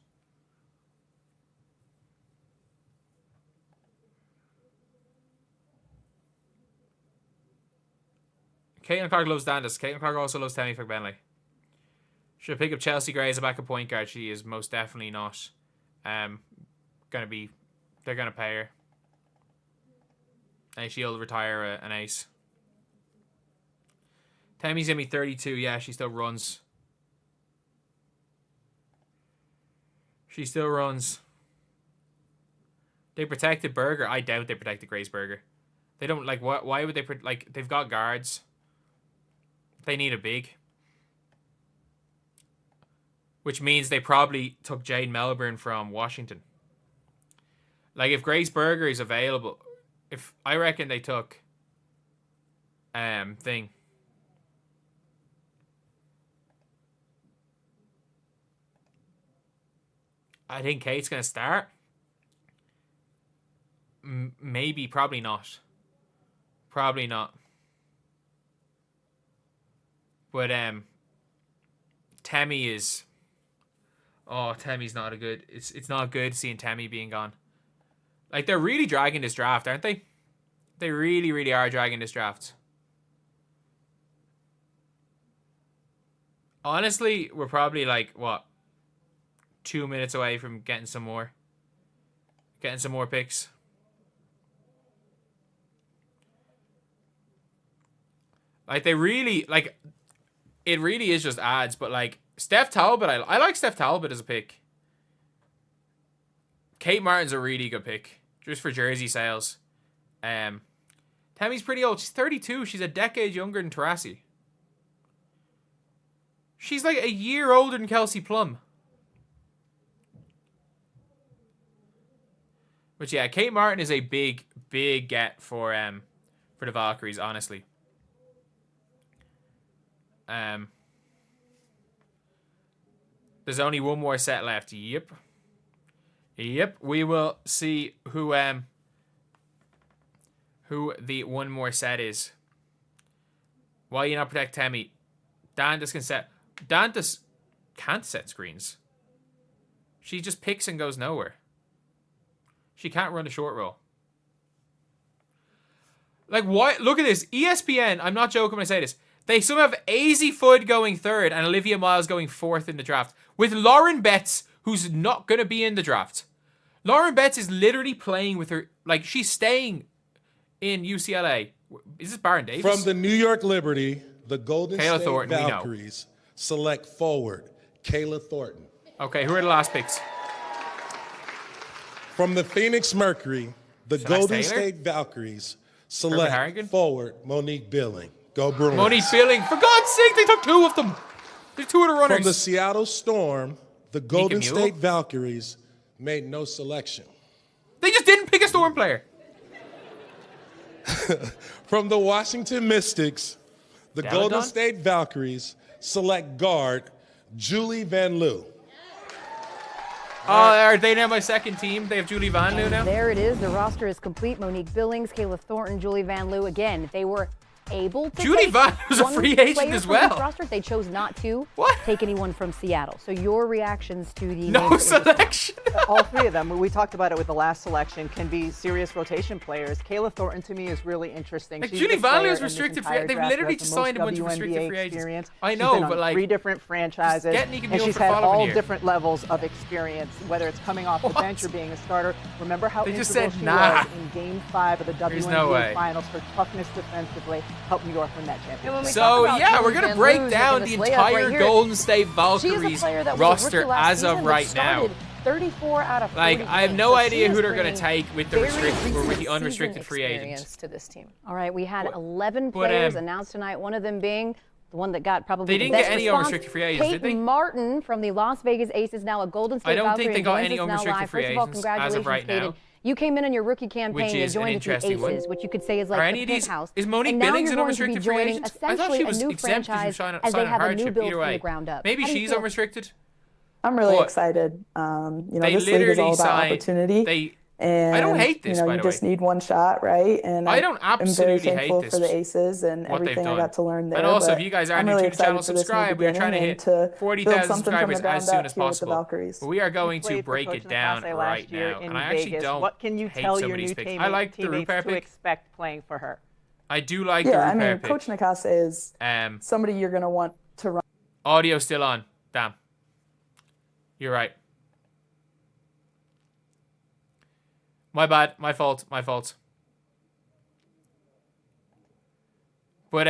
Caitlin Clark loves Dantas. Caitlin Clark also loves Temi Fagbenle. Should pick up Chelsea Gray as a backup point guard. She is most definitely not gonna be. They're gonna pay her. And she'll retire an ace. Temi's gonna be 32. Yeah, she still runs. She still runs. They protected Berger. I doubt they protected Grace Berger. They don't like. Why would they? Like they've got guards. They need a big. Which means they probably took Jade Melbourne from Washington. Like if Grace Berger is available. If I reckon they took thing. I think Kate's gonna start. Maybe, probably not. Probably not. But Temi is. Oh, Temi's not a good. It's not good seeing Temi being gone. Like, they're really dragging this draft, aren't they? They really, really are dragging this draft. Honestly, we're probably like, what, 2 minutes away from getting some more picks. Like, they really, like, it really is just ads, but, like, Steph Talbot, I like Steph Talbot as a pick. Kate Martin's a really good pick, just for jersey sales. Tammy's pretty old. She's 32. She's a decade younger than Taurasi. She's like a year older than Kelsey Plum. But yeah, Kate Martin is a big get for the Valkyries, honestly. There's only one more set left. Yep. We will see who the one more set is. Why you not protect Tammy? Dantas can set. Dantas can't set screens. She just picks and goes nowhere. She can't run a short roll. Like, why? Look at this. ESPN, I'm not joking when I say this. They somehow have Azzi Fudd going third and Olivia Miles going fourth in the draft. With Lauren Betts, who's not going to be in the draft. Lauren Betts is literally playing with her. Like, she's staying in UCLA. Is this Baron Davis? From the New York Liberty, the Golden Kayla State Thornton, Valkyries select forward Kayla Thornton. Okay, who are the last picks? From the Phoenix Mercury, the Celeste Golden Taylor? State Valkyries Harrigan? select forward Monique Billing. Go Bruins. Monique Billing. For God's sake, they took two of them. There's two of the runners. From the Seattle Storm, the Golden Mule? State Valkyries made no selection. They just didn't pick a Storm player. From the Washington Mystics, the Deladon? Golden State Valkyries select guard Julie Van Loo. Oh, are they now my second team? They have Julie Van Loo now? There it is. The roster is complete. Monique Billings, Kayla Thornton, Julie Van Loo. Again, they were able to Julie take Van Loo's a one free agent player as from well. each roster. They chose not to What? take anyone from Seattle. So your reactions to the No names in the- selection. All three of them, we talked about it with the last selection, can be serious rotation players. Kayla Thornton to me is really interesting. Like, She's Julie the Van Loo player is in this restricted free. entire They've draft literally who has just the signed a most bunch of restricted WNBA free agents. experience. I She's know, been on but like 3 different franchises, get Nika and Muehl she's for had Sullivan all here. different levels of experience, whether it's coming off the What? bench or being a starter. Remember how They just integral said she nah. was in Game 5 of the There's WNBA no way. Finals. Her toughness defensively helped New York win that championship. So yeah, we're gonna break down the entire Golden State Valkyries roster as of right now. 34 out of 40 Like, I have games. no So idea she who is they're gonna bringing take with the very restricted or with recent the unrestricted season free experience agents. to this team. All right, we had But- 11 but, players announced tonight. One of them being the one that got probably They the didn't best get any response. unrestricted free agents, Kate did they? Martin from the Las Vegas Aces, now a Golden State I don't think Valkyrie, they got joins any us now unrestricted live. free First of all, agents as of congratulations, right Kaden. now. You came in on your rookie campaign Which and is an joined the interesting one. Aces, which you could say is Are like any the of these? penthouse. Is Monique and now Billings you're an going to be unrestricted free joining agent? I thought essentially she a was new exempt because she franchise was signing as they have a hardship. new build Either from way. the ground up. Maybe How do you she's feel? unrestricted. I'm really But excited. They This league is literally all about signed. opportunity. And I don't hate this, by you the just way. need one shot, right? And I don't I'm very absolutely hate thankful this, for the Aces and what they've everything I done. got to learn there. And also, but if you guys I'm aren't new really to the channel, excited for this new subscribe. We're trying to beginning hit and to 40,000 build something from the subscribers ground as soon up as here with the possible. Valkyries. But we are going to Played for break Coach it down Nakase right last year now. in And I actually Vegas. don't What can you hate tell some your of these new picks. team, I like the teammates Rupert to pick. expect playing for her? I do like the Yeah, I Rupert mean, pick. Coach Nakase is somebody you're going to want to run. Audio still on. Damn. You're right. My bad. My fault. My fault. But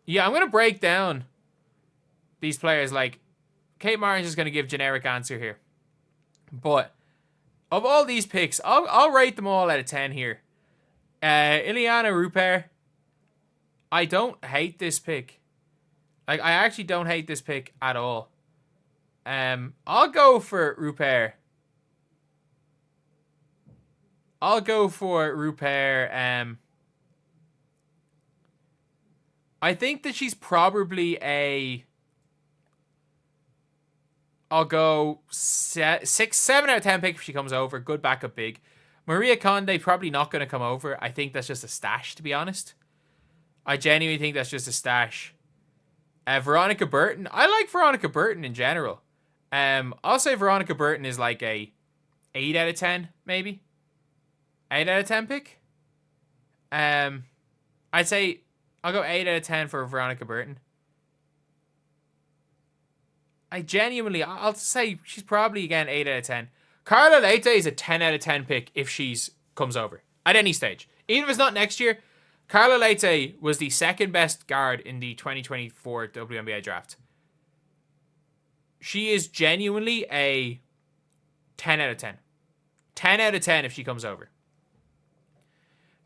yeah, I'm gonna break down these players. Like, Kate Martin's just gonna give generic answer here. But of all these picks, I'll rate them all out of 10 here. Ileana Rupert. I don't hate this pick. Like, I actually don't hate this pick at all. I'll go for Rupert. I'll go for Rupert. I think that she's probably a... I'll go 7 out of 10 pick if she comes over. Good backup big. Maria Conde probably not going to come over. I think that's just a stash, to be honest. I genuinely think that's just a stash. Veronica Burton. I like Veronica Burton in general. I'll say Veronica Burton is like a 8 out of 10, maybe. 8 out of 10 pick. I'd say I'll go 8 out of 10 for Veronica Burton. I'll say she's probably, again, 8 out of 10. Carla Leite is a 10 out of 10 pick if she's comes over at any stage. Even if it's not next year, Carla Leite was the second best guard in the 2024 WNBA draft. She is genuinely a 10 out of 10. 10 out of 10 if she comes over.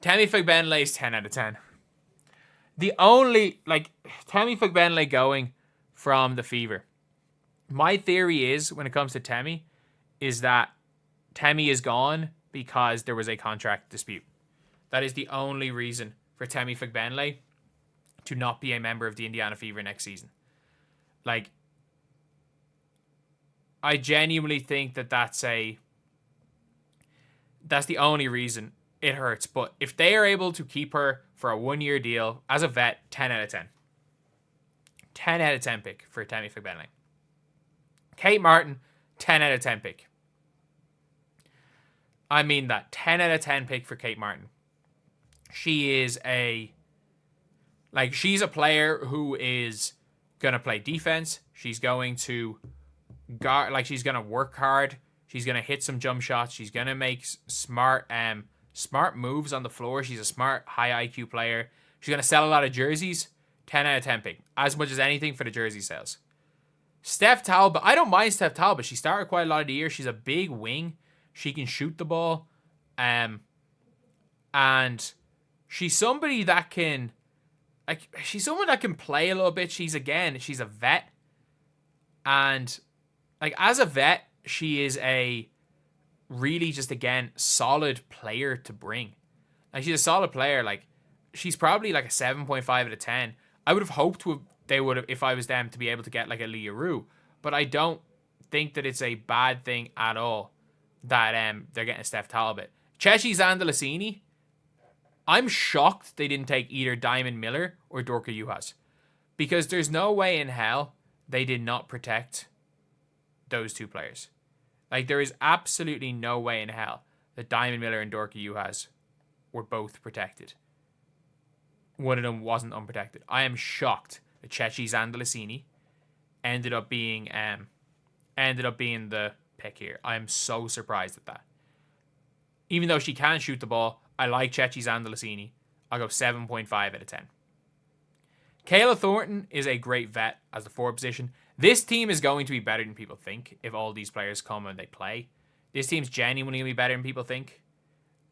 Tammy Fagbenle is 10 out of 10. The only, Tammy Fagbenle going from the Fever. My theory is, when it comes to Tammy, is that Tammy is gone because there was a contract dispute. That is the only reason for Tammy Fagbenle to not be a member of the Indiana Fever next season. I genuinely think that's the only reason it hurts. But if they are able to keep her for a 1-year deal as a vet, 10 out of 10. 10 out of 10 pick for Tammy Fagbenle. Kate Martin, 10 out of 10 pick. I mean that. 10 out of 10 pick for Kate Martin. She is she's a player who is going to play defense. She's going to guard, she's going to work hard. She's going to hit some jump shots. She's going to make smart moves on the floor. She's a smart, high IQ player. She's going to sell a lot of jerseys. 10 out of 10 pick. As much as anything for the jersey sales. Steph Talbot. I don't mind Steph Talbot. She started quite a lot of the year. She's a big wing. She can shoot the ball. And she's somebody that can... she's someone that can play a little bit. She's a vet. And, as a vet, she is a really just, again, solid player to bring. She's a solid player. She's probably a 7.5 out of 10. I would have hoped they would have, if I was them, to be able to get a Leah Rue. But I don't think that it's a bad thing at all that they're getting Steph Talbot. Chechi Zandalasini, I'm shocked they didn't take either Diamond Miller or Dorka Juhas. Because there's no way in hell they did not protect those two players. There is absolutely no way in hell that Diamond Miller and Dorka Juhas were both protected. One of them wasn't unprotected. I am shocked that Chechi Zandalasini ended up being the pick here. I am so surprised at that. Even though she can shoot the ball, I like Chechi Zandalasini. I'll go 7.5 out of 10. Kayla Thornton is a great vet as the forward position. This team is going to be better than people think if all these players come and they play. This team's genuinely going to be better than people think.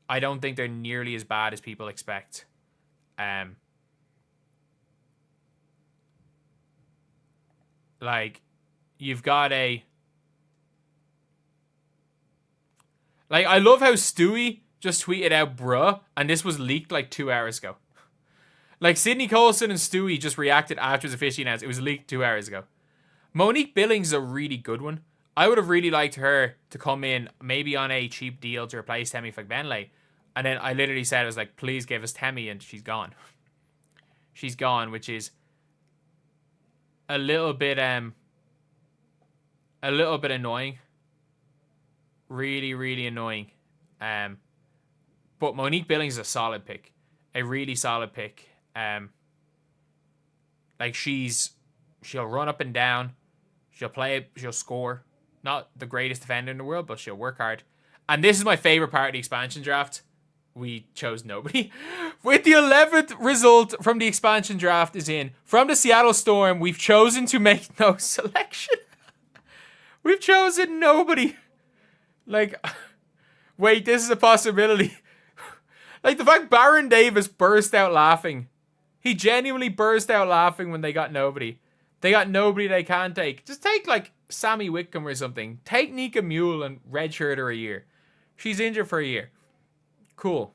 I don't think they're nearly as bad as people expect. You've got I love how Stewie just tweeted out bruh, and this was leaked 2 hours ago. Sydney Colson and Stewie just reacted after it was officially announced. It was leaked 2 hours ago. Monique Billings is a really good one. I would have really liked her to come in maybe on a cheap deal to replace Tammy Fagbenle. And then I literally said, I was like, please give us Tammy, and she's gone. She's gone, which is a little bit annoying. Really, really annoying. But Monique Billings is a solid pick. A really solid pick. She'll run up and down. She'll play, she'll score. Not the greatest defender in the world, but she'll work hard. And this is my favorite part of the expansion draft. We chose nobody. With the 11th result from the expansion draft is in. From the Seattle Storm, we've chosen to make no selection. We've chosen nobody. Wait, this is a possibility. The fact Baron Davis burst out laughing. He genuinely burst out laughing when they got nobody. They got nobody they can take. Just take, Sammy Whitcomb or something. Take Nika Mule and redshirt her a year. She's injured for a year. Cool.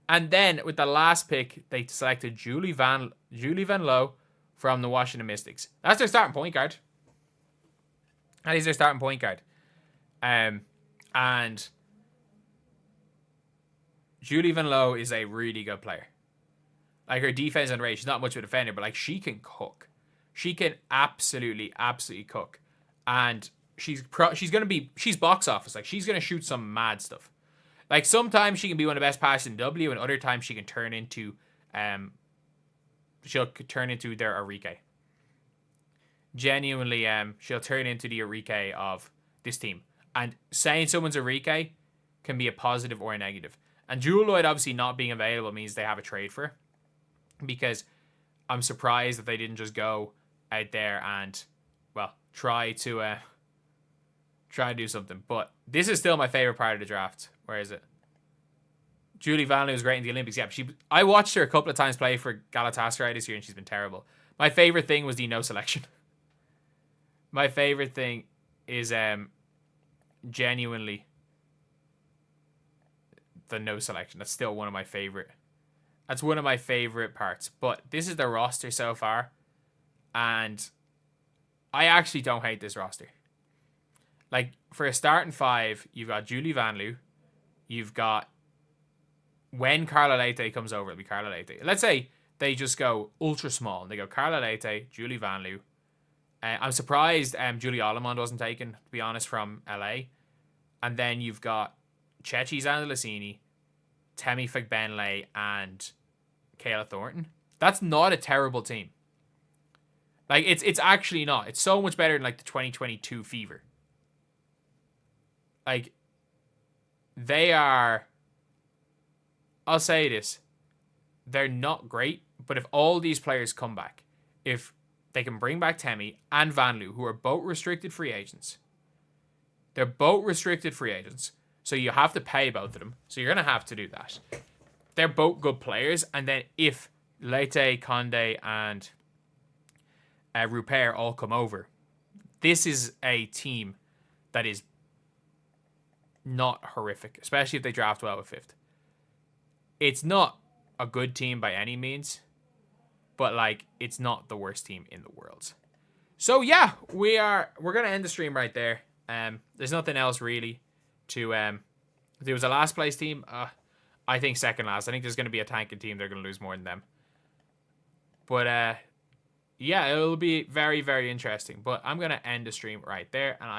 And then, with the last pick, they selected Julie Van Loo from the Washington Mystics. That's their starting point guard. That is their starting point guard. And Julie Van Loo is a really good player. Her defense and range, she's not much of a defender, but she can cook. She can absolutely cook. And she's box office. She's going to shoot some mad stuff. Sometimes she can be one of the best passers in W, and other times she can turn into their Arike. genuinely, she'll turn into the Enrique of this team. And saying someone's Enrique can be a positive or a negative. And Jewel Lloyd obviously not being available means they have a trade for her. Because I'm surprised that they didn't just go out there and, well, try to do something. But this is still my favorite part of the draft. Where is it? Julie Vanloo was great in the Olympics. Yeah, I watched her a couple of times play for Galatasaray this year, and she's been terrible. My favorite thing was the no selection. My favorite thing is genuinely the no selection. That's still one of my favorite. That's one of my favorite parts. But this is the roster so far, and I actually don't hate this roster. Like, for a starting five, you've got Julie Vanloo. You've got, when Carla Leite comes over, it'll be Carla Leite. Let's say they just go ultra small. And they go Carla Leite, Julie Vanloo. I'm surprised Julie Allemond wasn't taken, to be honest, from LA. And then you've got Chechi Zandalasini, Temi Fagbenle, and Kayla Thornton. That's not a terrible team. Like, it's actually not. It's so much better than, like, the 2022 Fever. Like, they are... I'll say this. They're not great, but if all these players come back, if they can bring back Temi and Vanloo, who are both restricted free agents. They're both restricted free agents, so you have to pay both of them. So you're going to have to do that. They're both good players, and then if Leite, Conde, and Rupert all come over, this is a team that is not horrific, especially if they draft well with fifth. It's not a good team by any means, but like, it's not the worst team in the world. So yeah, we're gonna end the stream right there. There's nothing else really to there was a last place team. I think second last. I think there's gonna be a tanking team. They're gonna lose more than them. But yeah, it'll be very, very interesting. But I'm gonna end the stream right there, and I